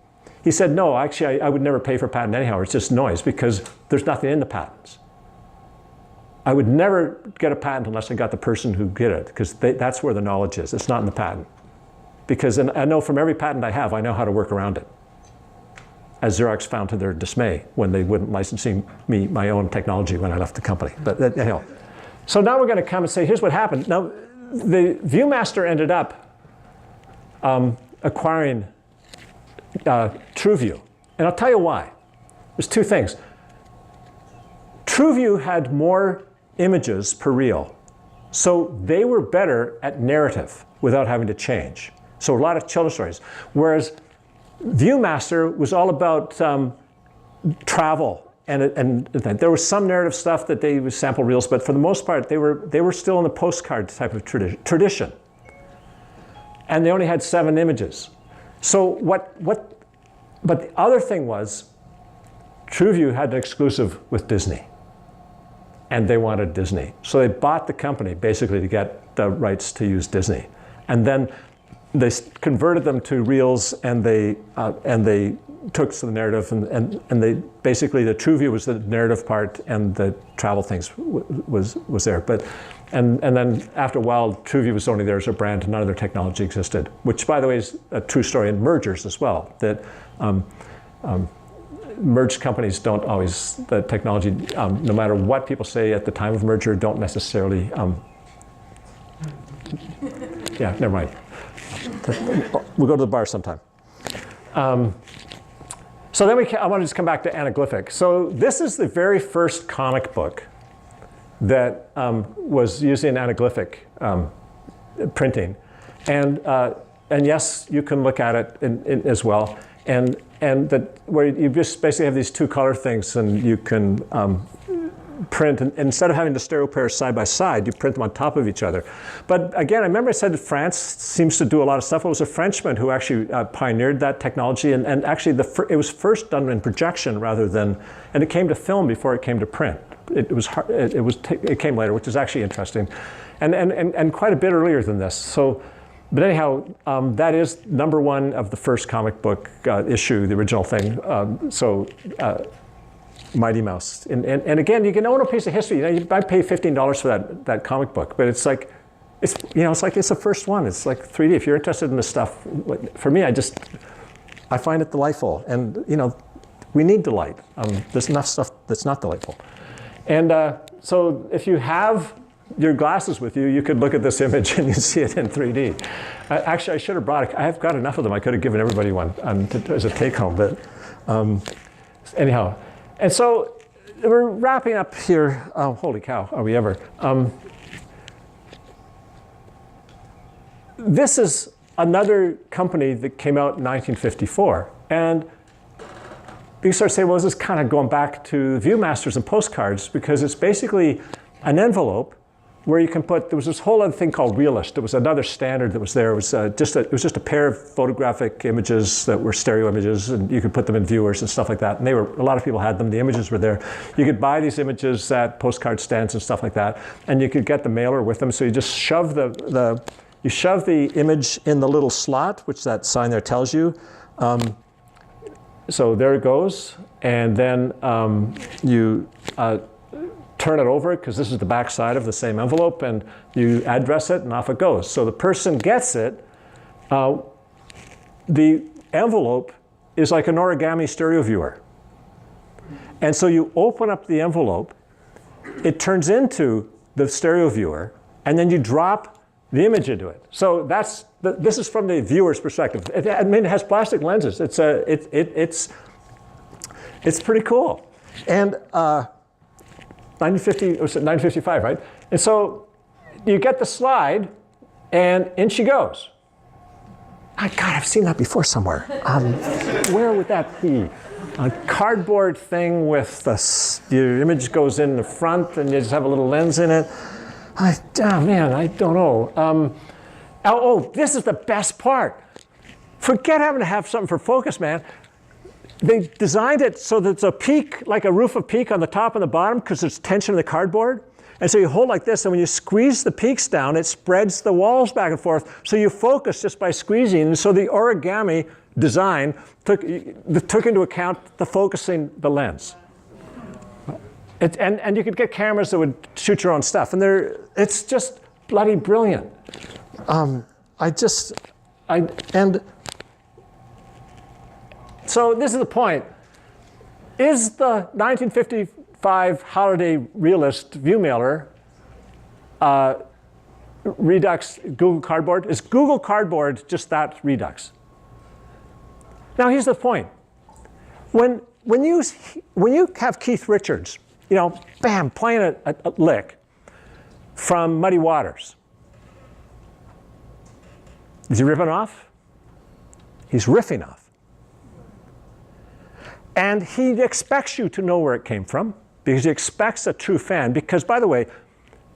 He said, no, actually, I would never pay for a patent anyhow. It's just noise, because there's nothing in the patents. I would never get a patent unless I got the person who did it, because that's where the knowledge is. It's not in the patent. Because I know from every patent I have, I know how to work around it. As Xerox found to their dismay when they wouldn't licensing me my own technology when I left the company. But anyhow. So now we're going to come and say, here's what happened. Now, the Viewmaster ended up acquiring TrueView. And I'll tell you why. There's 2 things. TrueView had more images per reel. So they were better at narrative without having to change. So a lot of children's stories. Whereas Viewmaster was all about travel. And there was some narrative stuff that they would sample reels, but for the most part, they were still in the postcard type of tradition. And they only had 7 images. So but the other thing was, TrueView had an exclusive with Disney. And they wanted Disney. So they bought the company basically to get the rights to use Disney. And then they converted them to reels, and they took to the narrative, and they basically, the TrueView was the narrative part, and the travel things was there. And then after a while, TrueView was only there as a brand, none of their technology existed, which, by the way, is a true story in mergers as well, that merged companies don't always, the technology, no matter what people say at the time of merger, don't necessarily, yeah, never mind. We'll go to the bar sometime. So then I want to just come back to anaglyphic. So this is the very first comic book that was using anaglyphic printing. And yes, you can look at it as well. And that where you just basically have these two color things, and you can print, and instead of having the stereo pairs side by side, you print them on top of each other. But again, I remember I said that France seems to do a lot of stuff. It was a Frenchman who actually pioneered that technology, and actually it was first done in projection rather than, and it came to film before it came to print. It came later, which is actually interesting, and quite a bit earlier than this. So, but anyhow, that is #1 of the first comic book issue, the original thing. Mighty Mouse, and again, you can own a piece of history. You know, you might pay $15 for that comic book, but it's like, it's the first one. It's like 3D. If you're interested in this stuff, for me, I find it delightful, and we need delight. There's enough stuff that's not delightful, and so if you have your glasses with you, you could look at this image and you see it in 3D. Actually, I should have brought it. I have got enough of them. I could have given everybody one as a take-home, but anyhow. And so we're wrapping up here. Oh, holy cow, are we ever? This is another company that came out in 1954. And you sort of say, well, this is kind of going back to Viewmasters and Postcards, because it's basically an envelope where you can put, there was this whole other thing called Realist. It was another standard that was there. It was just a pair of photographic images that were stereo images, and you could put them in viewers and stuff like that. And a lot of people had them. The images were there. You could buy these images at postcard stands and stuff like that, and you could get the mailer with them. So you just shove you shove the image in the little slot, which that sign there tells you. So there it goes, and then you turn it over, because this is the back side of the same envelope, and you address it, and off it goes. So the person gets it. The envelope is like an origami stereo viewer. And so you open up the envelope, it turns into the stereo viewer, and then you drop the image into it. So this is from the viewer's perspective. It has plastic lenses. It's pretty cool. And 1955, right? And so you get the slide, and in she goes. God, I've seen that before somewhere. Where would that be? A cardboard thing with your image goes in the front, and you just have a little lens in it. Man, I don't know. This is the best part. Forget having to have something for focus, man. They designed it so that it's a peak, like a roof of peak on the top and the bottom, because there's tension in the cardboard. And so you hold like this, and when you squeeze the peaks down, it spreads the walls back and forth. So you focus just by squeezing. And so the origami design took into account the focusing the lens. And you could get cameras that would shoot your own stuff. And it's just bloody brilliant. So this is the point. Is the 1955 Holiday Realist View Mailer Redux Google Cardboard? Is Google Cardboard just that Redux? Now here's the point. When you have Keith Richards, bam, playing a lick from Muddy Waters, is he ripping off? He's riffing off. And he expects you to know where it came from, because he expects a true fan. Because, by the way,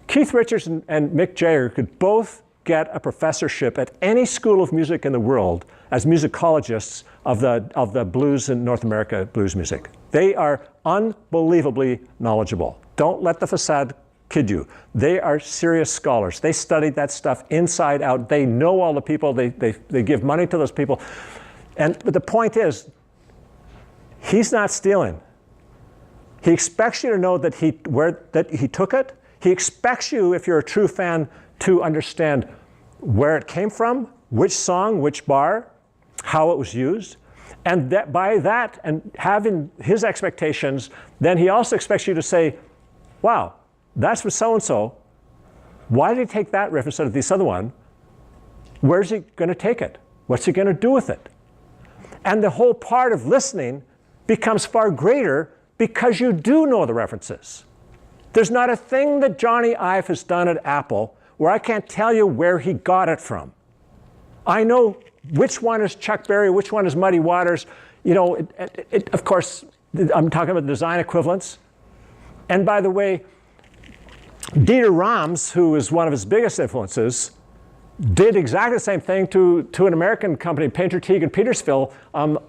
Keith Richards and Mick Jagger could both get a professorship at any school of music in the world as musicologists of the blues in North America, blues music. They are unbelievably knowledgeable. Don't let the facade kid you. They are serious scholars. They studied that stuff inside out. They know all the people. They give money to those people. But the point is, he's not stealing. He expects you to know that he took it. He expects you, if you're a true fan, to understand where it came from, which song, which bar, how it was used. And that by that, and having his expectations, then he also expects you to say, wow, that's for so-and-so. Why did he take that riff instead of this other one? Where's he going to take it? What's he going to do with it? And the whole part of listening becomes far greater because you do know the references. There's not a thing that Johnny Ive has done at Apple where I can't tell you where he got it from. I know which one is Chuck Berry, which one is Muddy Waters. You know, of course, I'm talking about design equivalents. And by the way, Dieter Rams, who is one of his biggest influences, did exactly the same thing to an American company, Painter Teague in Petersville,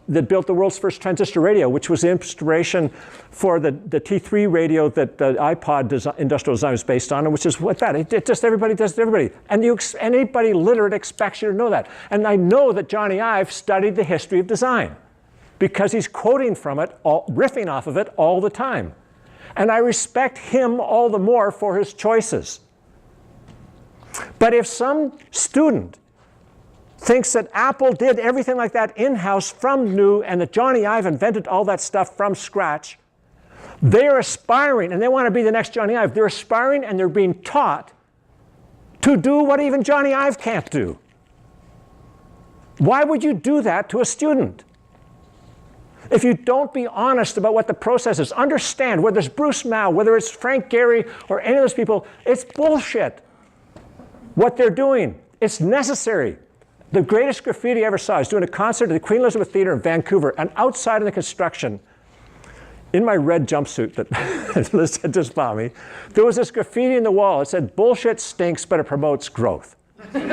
that built the world's first transistor radio, which was the inspiration for the T3 radio that the iPod industrial design was based on, and which is what that. It just everybody does it to everybody. And anybody literate expects you to know that. And I know that Johnny Ive studied the history of design because he's quoting from it, riffing off of it all the time. And I respect him all the more for his choices. But if some student thinks that Apple did everything like that in-house from new and that Johnny Ive invented all that stuff from scratch, they're aspiring, and they want to be the next Johnny Ive. They're aspiring and they're being taught to do what even Johnny Ive can't do. Why would you do that to a student? If you don't be honest about what the process is, understand whether it's Bruce Mao, whether it's Frank Gehry, or any of those people, it's bullshit. What they're doing, it's necessary. The greatest graffiti I ever saw is doing a concert at the Queen Elizabeth Theatre in Vancouver, and outside in the construction, in my red jumpsuit that Liz had just bought me, there was this graffiti in the wall. It said, "Bullshit stinks, but it promotes growth." and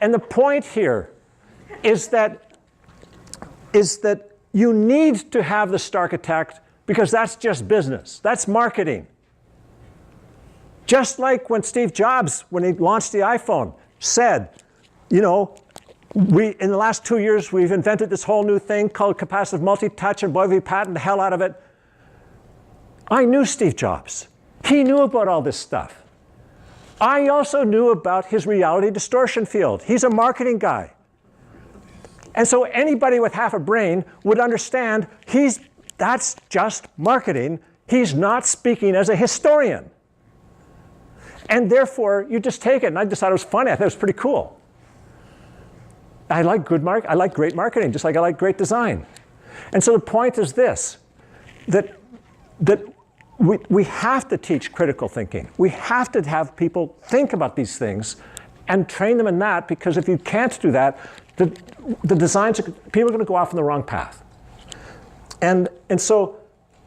the point here is that you need to have the Starchitect because that's just business. That's marketing. Just like when Steve Jobs, when he launched the iPhone, said, you know, in the last 2 years, we've invented this whole new thing called capacitive multi-touch, and boy, we patent the hell out of it. I knew Steve Jobs. He knew about all this stuff. I also knew about his reality distortion field. He's a marketing guy. And so anybody with half a brain would understand that's just marketing. He's not speaking as a historian. And therefore, you just take it. And I just thought it was funny. I thought it was pretty cool. I like great marketing, just like I like great design. And so the point is this, that we have to teach critical thinking. We have to have people think about these things and train them in that, because if you can't do that, the designs, people are going to go off on the wrong path. And so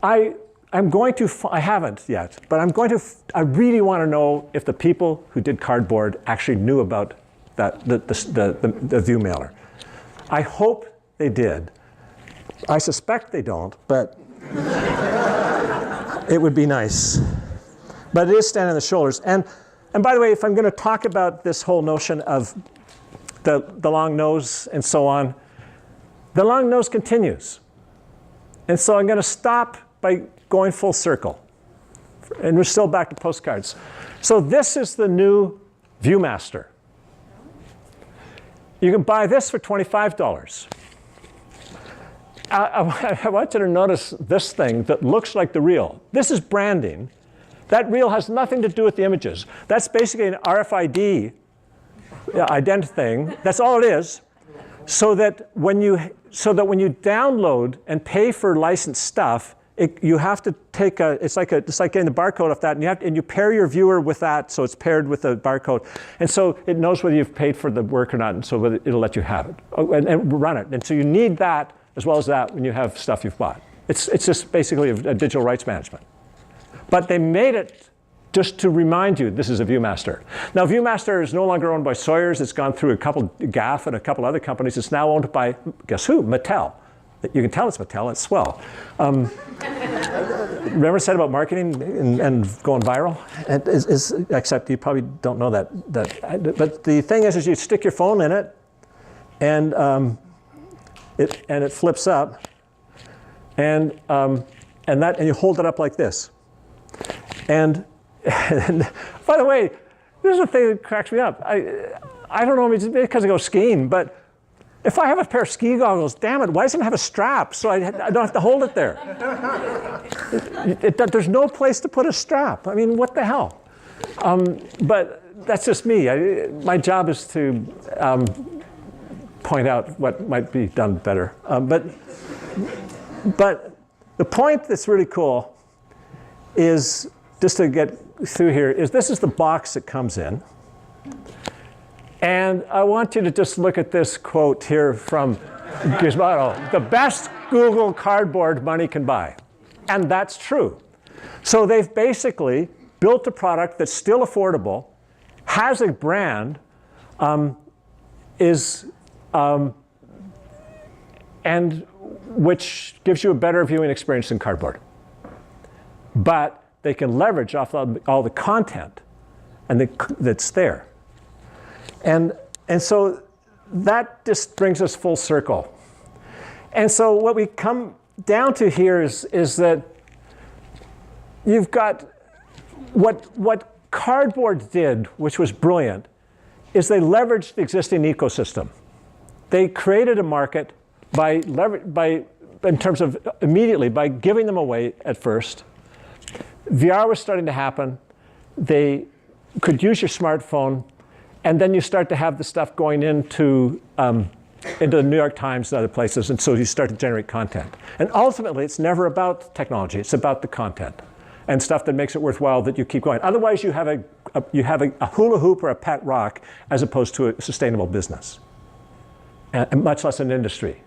I'm going to, I haven't yet, but I really want to know if the people who did cardboard actually knew about the view mailer. I hope they did. I suspect they don't, but it would be nice. But it is standing on the shoulders. And by the way, if I'm going to talk about this whole notion of the long nose and so on, the long nose continues. And so I'm going to stop by going full circle. And we're still back to postcards. So this is the new ViewMaster. You can buy this for $25. I want you to notice this thing that looks like the reel. This is branding. That reel has nothing to do with the images. That's basically an RFID ident thing. That's all it is. So that when you download and pay for licensed stuff, you have to take it's like getting the barcode off that, and you pair your viewer with that, so it's paired with the barcode, and so it knows whether you've paid for the work or not, and so it'll let you have it and run it. And so you need that as well as that when you have stuff you've bought. It's just basically a digital rights management. But they made it just to remind you this is a ViewMaster. Now ViewMaster is no longer owned by Sawyer's. It's gone through a couple, GAF and a couple other companies. It's now owned by, guess who? Mattel. You can tell it's Mattel, it's swell. Remember I said about marketing and going viral? Except you probably don't know that. But the thing is you stick your phone in it, and it flips up, and you hold it up like this. And by the way, this is the thing that cracks me up. I don't know, it's because I go skiing, but if I have a pair of ski goggles, damn it, why doesn't it have a strap so I don't have to hold it there? There's no place to put a strap. I mean, what the hell? But that's just me. My job is to point out what might be done better. But the point that's really cool is, just to get through here, is this is the box it comes in. And I want you to just look at this quote here from Gizmodo. The best Google cardboard money can buy. And that's true. So they've basically built a product that's still affordable, has a brand, and which gives you a better viewing experience than cardboard. But they can leverage off all the content that's there. And so that just brings us full circle. And so what we come down to here is that you've got what cardboard did, which was brilliant, is they leveraged the existing ecosystem. They created a market in terms of immediately by giving them away at first. VR was starting to happen. They could use your smartphone, and then you start to have the stuff going into the New York Times and other places, and so you start to generate content. And ultimately, it's never about technology. It's about the content and stuff that makes it worthwhile that you keep going. Otherwise, you have a hula hoop or a pet rock as opposed to a sustainable business, and much less an industry.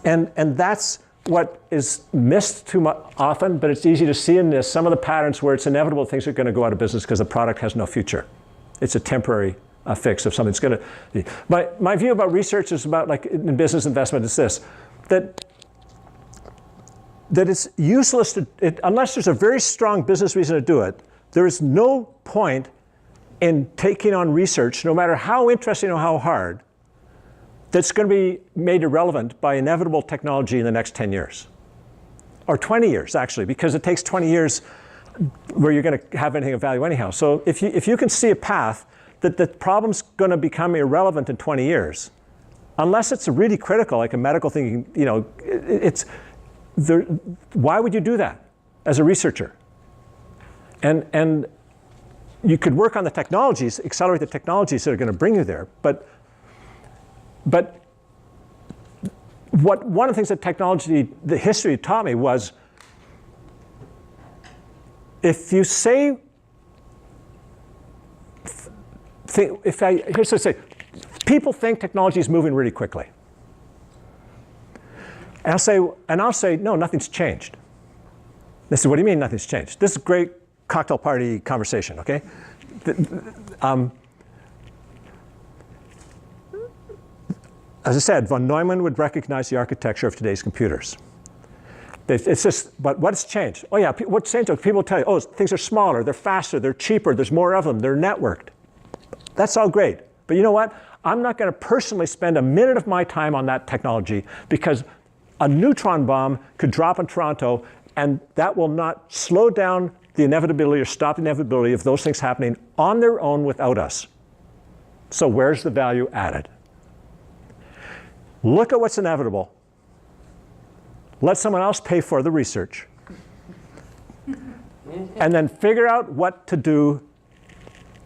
And that's what is missed too often, but it's easy to see in this some of the patterns where it's inevitable things are going to go out of business because the product has no future. It's a temporary fix of something that's going to be. My view about research is about, like in business investment, is this, that it's useless unless there's a very strong business reason to do it. There is no point in taking on research, no matter how interesting or how hard, that's going to be made irrelevant by inevitable technology in the next 10 years. Or 20 years, actually, because it takes 20 years where you're going to have anything of value anyhow. So if you can see a path that the problem's going to become irrelevant in 20 years, unless it's really critical, like a medical thing, why would you do that as a researcher? And you could work on the technologies, accelerate the technologies that are going to bring you there, but one of the things that technology, the history taught me was, if you say, here's what I say, people think technology is moving really quickly. And I'll say, no, nothing's changed. They say, what do you mean nothing's changed? This is a great cocktail party conversation, okay? As I said, von Neumann would recognize the architecture of today's computers. It's just, but what's changed? Oh yeah, what's changed? People tell you, oh, things are smaller, they're faster, they're cheaper, there's more of them, they're networked. That's all great. But you know what? I'm not going to personally spend a minute of my time on that technology, because a neutron bomb could drop in Toronto, and that will not slow down the inevitability or stop the inevitability of those things happening on their own without us. So where's the value added? Look at what's inevitable. Let someone else pay for the research. And then figure out what to do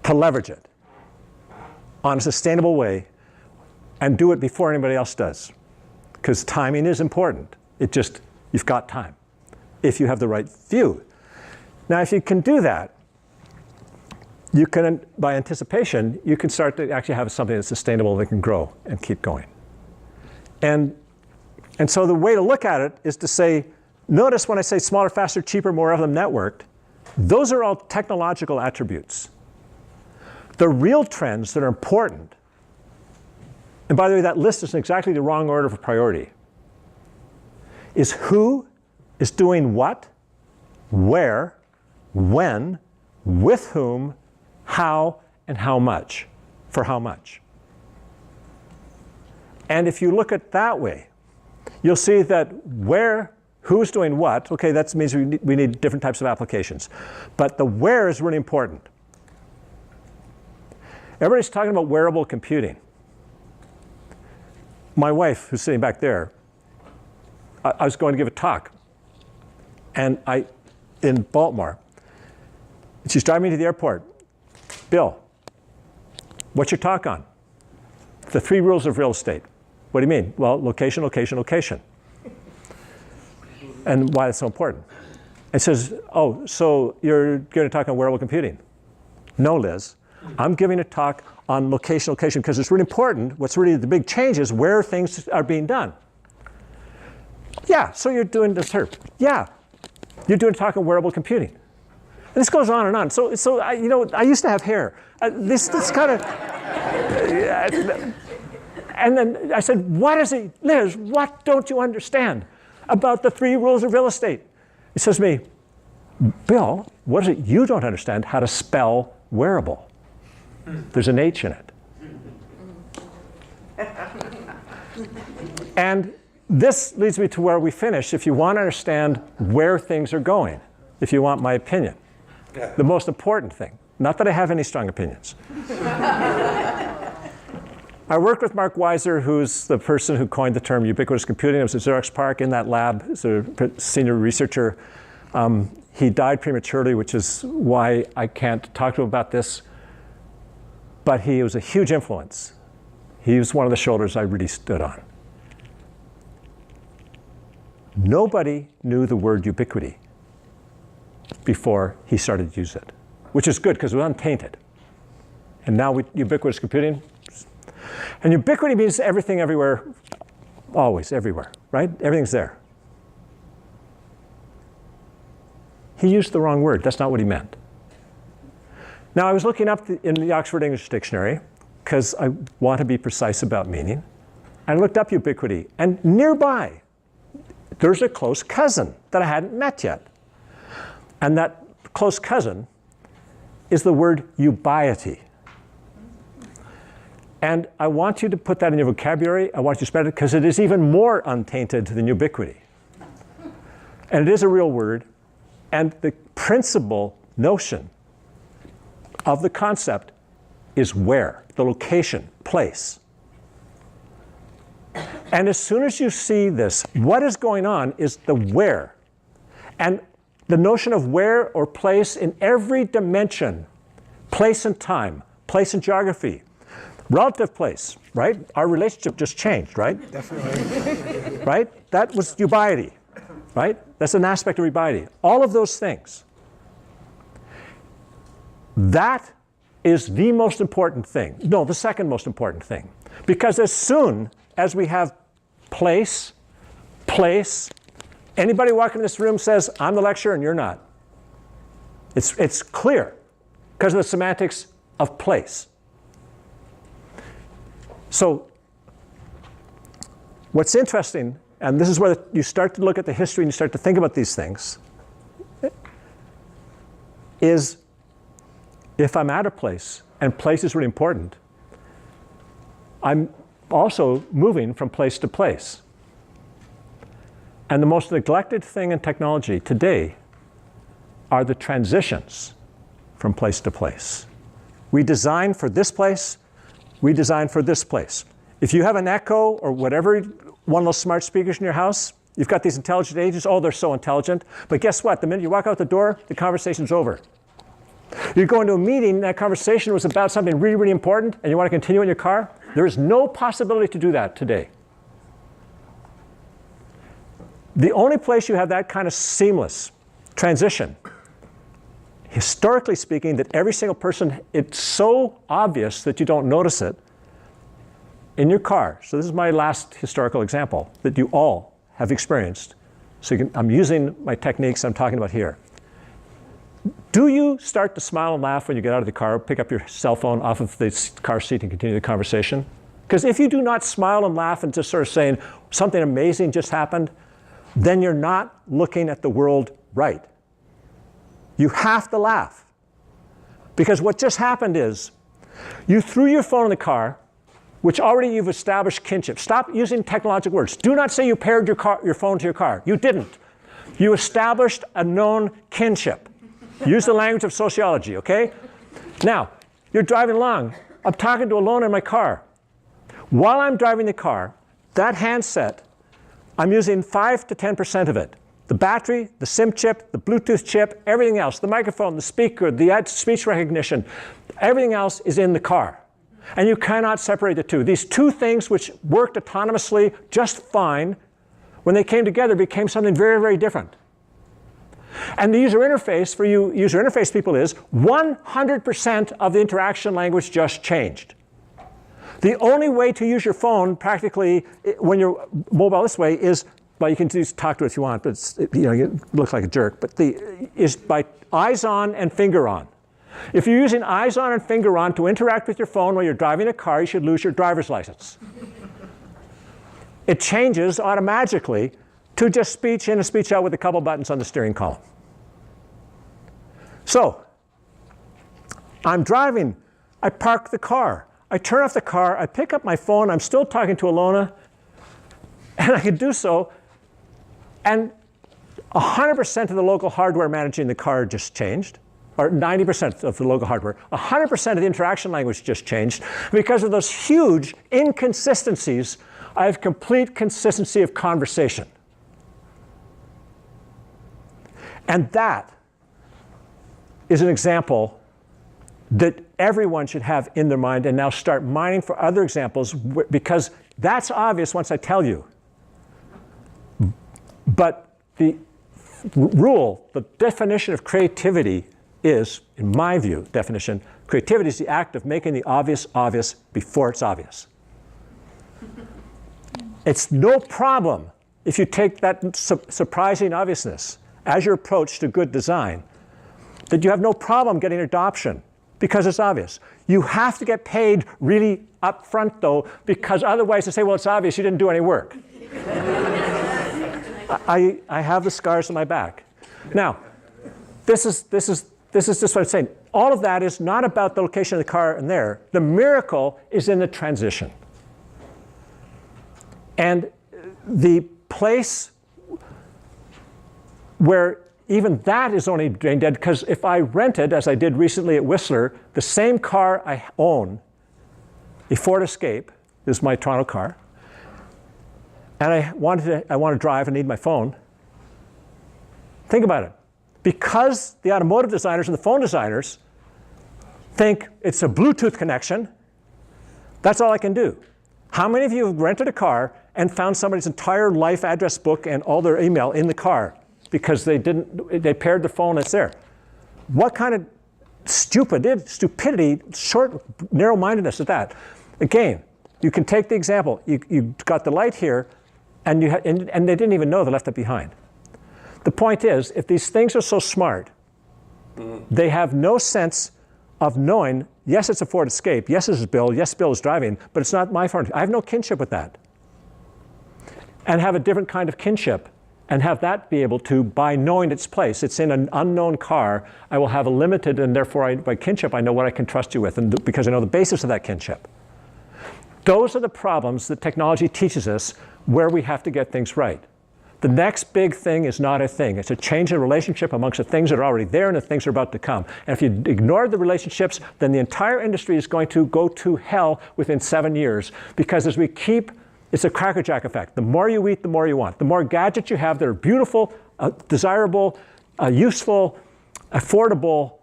to leverage it on a sustainable way, and do it before anybody else does. Because timing is important. You've got time, if you have the right view. Now, if you can do that, you can, by anticipation, you can start to actually have something that's sustainable that can grow and keep going. And so the way to look at it is to say, notice when I say smaller, faster, cheaper, more of them networked, those are all technological attributes. The real trends that are important, and by the way, that list is in exactly the wrong order of priority, is who is doing what, where, when, with whom, how, and how much, for how much. And if you look at it that way, you'll see that who's doing what, okay, that means we need different types of applications. But the where is really important. Everybody's talking about wearable computing. My wife, who's sitting back there, I was going to give a talk, and in Baltimore. She's driving me to the airport. Bill, what's your talk on? The 3 rules of real estate. What do you mean? Well, location, location, location. And why it's so important. It says, oh, so you're going to talk on wearable computing? No, Liz. I'm giving a talk on location, because it's really important. What's really the big change is where things are being done. Yeah, so you're doing this here. Yeah, you're doing a talk on wearable computing. And this goes on and on. So I used to have hair. This kind of, and then I said, what is it, Liz, what don't you understand about the 3 rules of real estate? He says to me, Bill, what is it you don't understand how to spell wearable? There's an H in it. And this leads me to where we finish. If you want to understand where things are going, if you want my opinion, the most important thing, not that I have any strong opinions. I worked with Mark Weiser, who's the person who coined the term ubiquitous computing. I was at Xerox PARC in that lab as a senior researcher. He died prematurely, which is why I can't talk to him about this. But he was a huge influence. He was one of the shoulders I really stood on. Nobody knew the word ubiquity before he started to use it, which is good because it was untainted. And now ubiquitous computing. And ubiquity means everything, everywhere, always, everywhere, right? Everything's there. He used the wrong word. That's not what he meant. Now, I was looking up in the Oxford English Dictionary, because I want to be precise about meaning. I looked up ubiquity, and nearby, there's a close cousin that I hadn't met yet. And that close cousin is the word ubiety. And I want you to put that in your vocabulary. I want you to spread it, because it is even more untainted than ubiquity. And it is a real word. And the principal notion of the concept is where, the location, place. And as soon as you see this, what is going on is the where. And the notion of where or place in every dimension, place and time, place and geography, relative place, right? Our relationship just changed, right? Definitely. Right? That was ubiety, right? That's an aspect of ubiety. All of those things. That is the most important thing. No, the second most important thing. Because as soon as we have place, anybody walking in this room says, I'm the lecturer and you're not. It's clear because of the semantics of place. So what's interesting, and this is where you start to look at the history and you start to think about these things, is if I'm at a place, and place is really important, I'm also moving from place to place. And the most neglected thing in technology today are the transitions from place to place. We design for this place, we design for this place. If you have an Echo or whatever, one of those smart speakers in your house, you've got these intelligent agents, oh, they're so intelligent. But guess what? The minute you walk out the door, the conversation's over. You go into a meeting, that conversation was about something really, really important, and you want to continue in your car, there is no possibility to do that today. The only place you have that kind of seamless transition, historically speaking, that every single person, it's so obvious that you don't notice it, in your car. So this is my last historical example that you all have experienced. So I'm using my techniques I'm talking about here. Do you start to smile and laugh when you get out of the car, pick up your cell phone off of the car seat and continue the conversation? Because if you do not smile and laugh and just sort of saying something amazing just happened, then you're not looking at the world right. You have to laugh. Because what just happened is you threw your phone in the car, which already you've established kinship. Stop using technological words. Do not say you paired your phone to your car. You didn't. You established a known kinship. Use the language of sociology, okay? Now, you're driving along. I'm talking to alone in my car. While I'm driving the car, that handset, I'm using 5 to 10% of it. The battery, the SIM chip, the Bluetooth chip, everything else, the microphone, the speaker, the speech recognition, everything else is in the car. And you cannot separate the two. These two things which worked autonomously just fine, when they came together, became something very, very different. And the user interface for you user interface people is 100% of the interaction language just changed. The only way to use your phone practically when you're mobile this way is, well, you can just talk to it if you want, but it's, you look like a jerk, but is by eyes on and finger on. If you're using eyes on and finger on to interact with your phone while you're driving a car, you should lose your driver's license. It changes automatically to just speech in and speech out with a couple buttons on the steering column. So, I'm driving, I park the car, I turn off the car, I pick up my phone, I'm still talking to Alona, and I can do so, and 100% of the local hardware managing the car just changed, or 90% of the local hardware. 100% of the interaction language just changed. Because of those huge inconsistencies, I have complete consistency of conversation. And that is an example that everyone should have in their mind and now start mining for other examples, because that's obvious once I tell you. But the rule, the definition of creativity is, in my view, definition, creativity is the act of making the obvious obvious before it's obvious. It's no problem if you take that surprising obviousness as your approach to good design, that you have no problem getting adoption because it's obvious. You have to get paid really up front, though, because otherwise they say, well, it's obvious you didn't do any work. I have the scars on my back. Now, this is just what I'm saying. All of that is not about the location of the car and there. The miracle is in the transition. And the place where even that is only brain dead, because if I rented, as I did recently at Whistler, the same car I own, a Ford Escape, this is my Toronto car, and I want to drive and need my phone, think about it. Because the automotive designers and the phone designers think it's a Bluetooth connection, that's all I can do. How many of you have rented a car and found somebody's entire life address book and all their email in the car because they paired the phone that's there? What kind of stupidity, short, narrow-mindedness is that? Again, you can take the example. You got the light here, and they didn't even know they left it behind. The point is, if these things are so smart, they have no sense of knowing, yes, it's a Ford Escape, yes, this is Bill, yes, Bill is driving, but it's not my Ford. I have no kinship with that. And have a different kind of kinship, and have that be able to, by knowing its place, it's in an unknown car, I will have a limited, and therefore by kinship, I know what I can trust you with, and because I know the basis of that kinship. Those are the problems that technology teaches us where we have to get things right. The next big thing is not a thing. It's a change in relationship amongst the things that are already there and the things that are about to come. And if you ignore the relationships, then the entire industry is going to go to hell within 7 years. Because as we keep, it's a crackerjack effect. The more you eat, the more you want. The more gadgets you have that are beautiful, desirable, useful, affordable,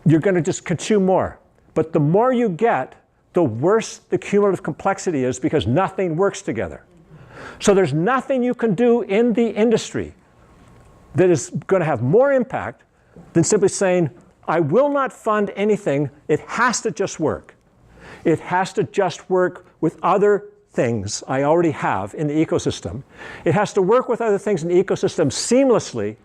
you're going to just consume more. But the more you get, the worse the cumulative complexity is because nothing works together. So there's nothing you can do in the industry that is going to have more impact than simply saying, I will not fund anything. It has to just work. It has to just work with other things I already have in the ecosystem. It has to work with other things in the ecosystem seamlessly.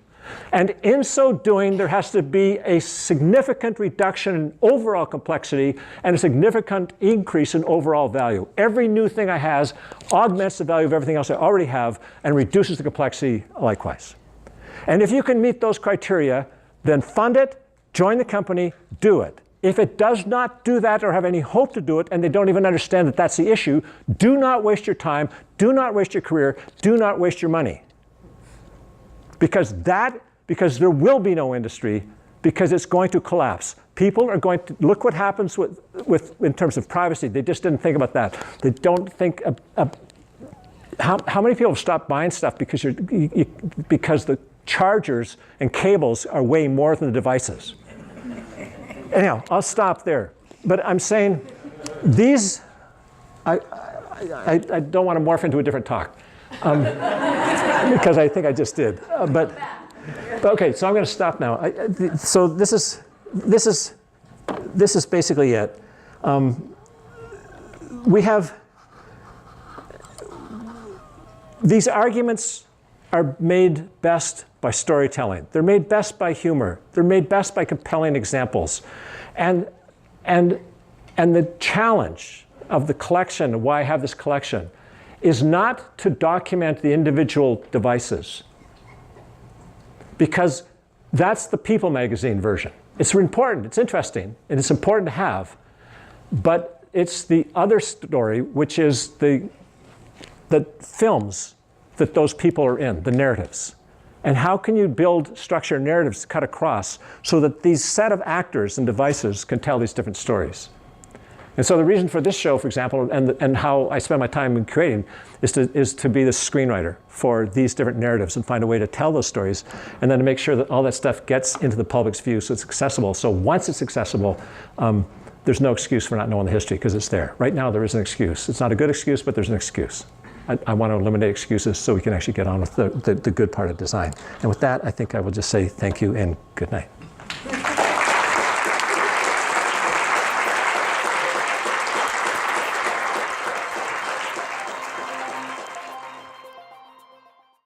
And in so doing, there has to be a significant reduction in overall complexity and a significant increase in overall value. Every new thing I have augments the value of everything else I already have and reduces the complexity likewise. And if you can meet those criteria, then fund it, join the company, do it. If it does not do that or have any hope to do it, and they don't even understand that that's the issue, do not waste your time, do not waste your career, do not waste your money. Because there will be no industry, because it's going to collapse. People are going to, look what happens in terms of privacy. They just didn't think about that. They don't think, how many people stop buying stuff because the chargers and cables are way more than the devices? Anyhow, I'll stop there. But I'm saying these, I don't want to morph into a different talk. Because I think I just did. But Okay, so I'm going to stop now. So this is basically it. We have these arguments are made best by storytelling. They're made best by humor. They're made best by compelling examples. And the challenge of the collection, why I have this collection, is not to document the individual devices, because that's the People magazine version. It's important, it's interesting, and it's important to have, but it's the other story, which is the films that those people are in, the narratives. And how can you build structured narratives to cut across so that these set of actors and devices can tell these different stories? And so the reason for this show, for example, and how I spend my time in creating, is to be the screenwriter for these different narratives and find a way to tell those stories, and then to make sure that all that stuff gets into the public's view so it's accessible. So once it's accessible, there's no excuse for not knowing the history because it's there. Right now there is an excuse. It's not a good excuse, but there's an excuse. I want to eliminate excuses so we can actually get on with the good part of design. And with that, I think I will just say thank you and good night.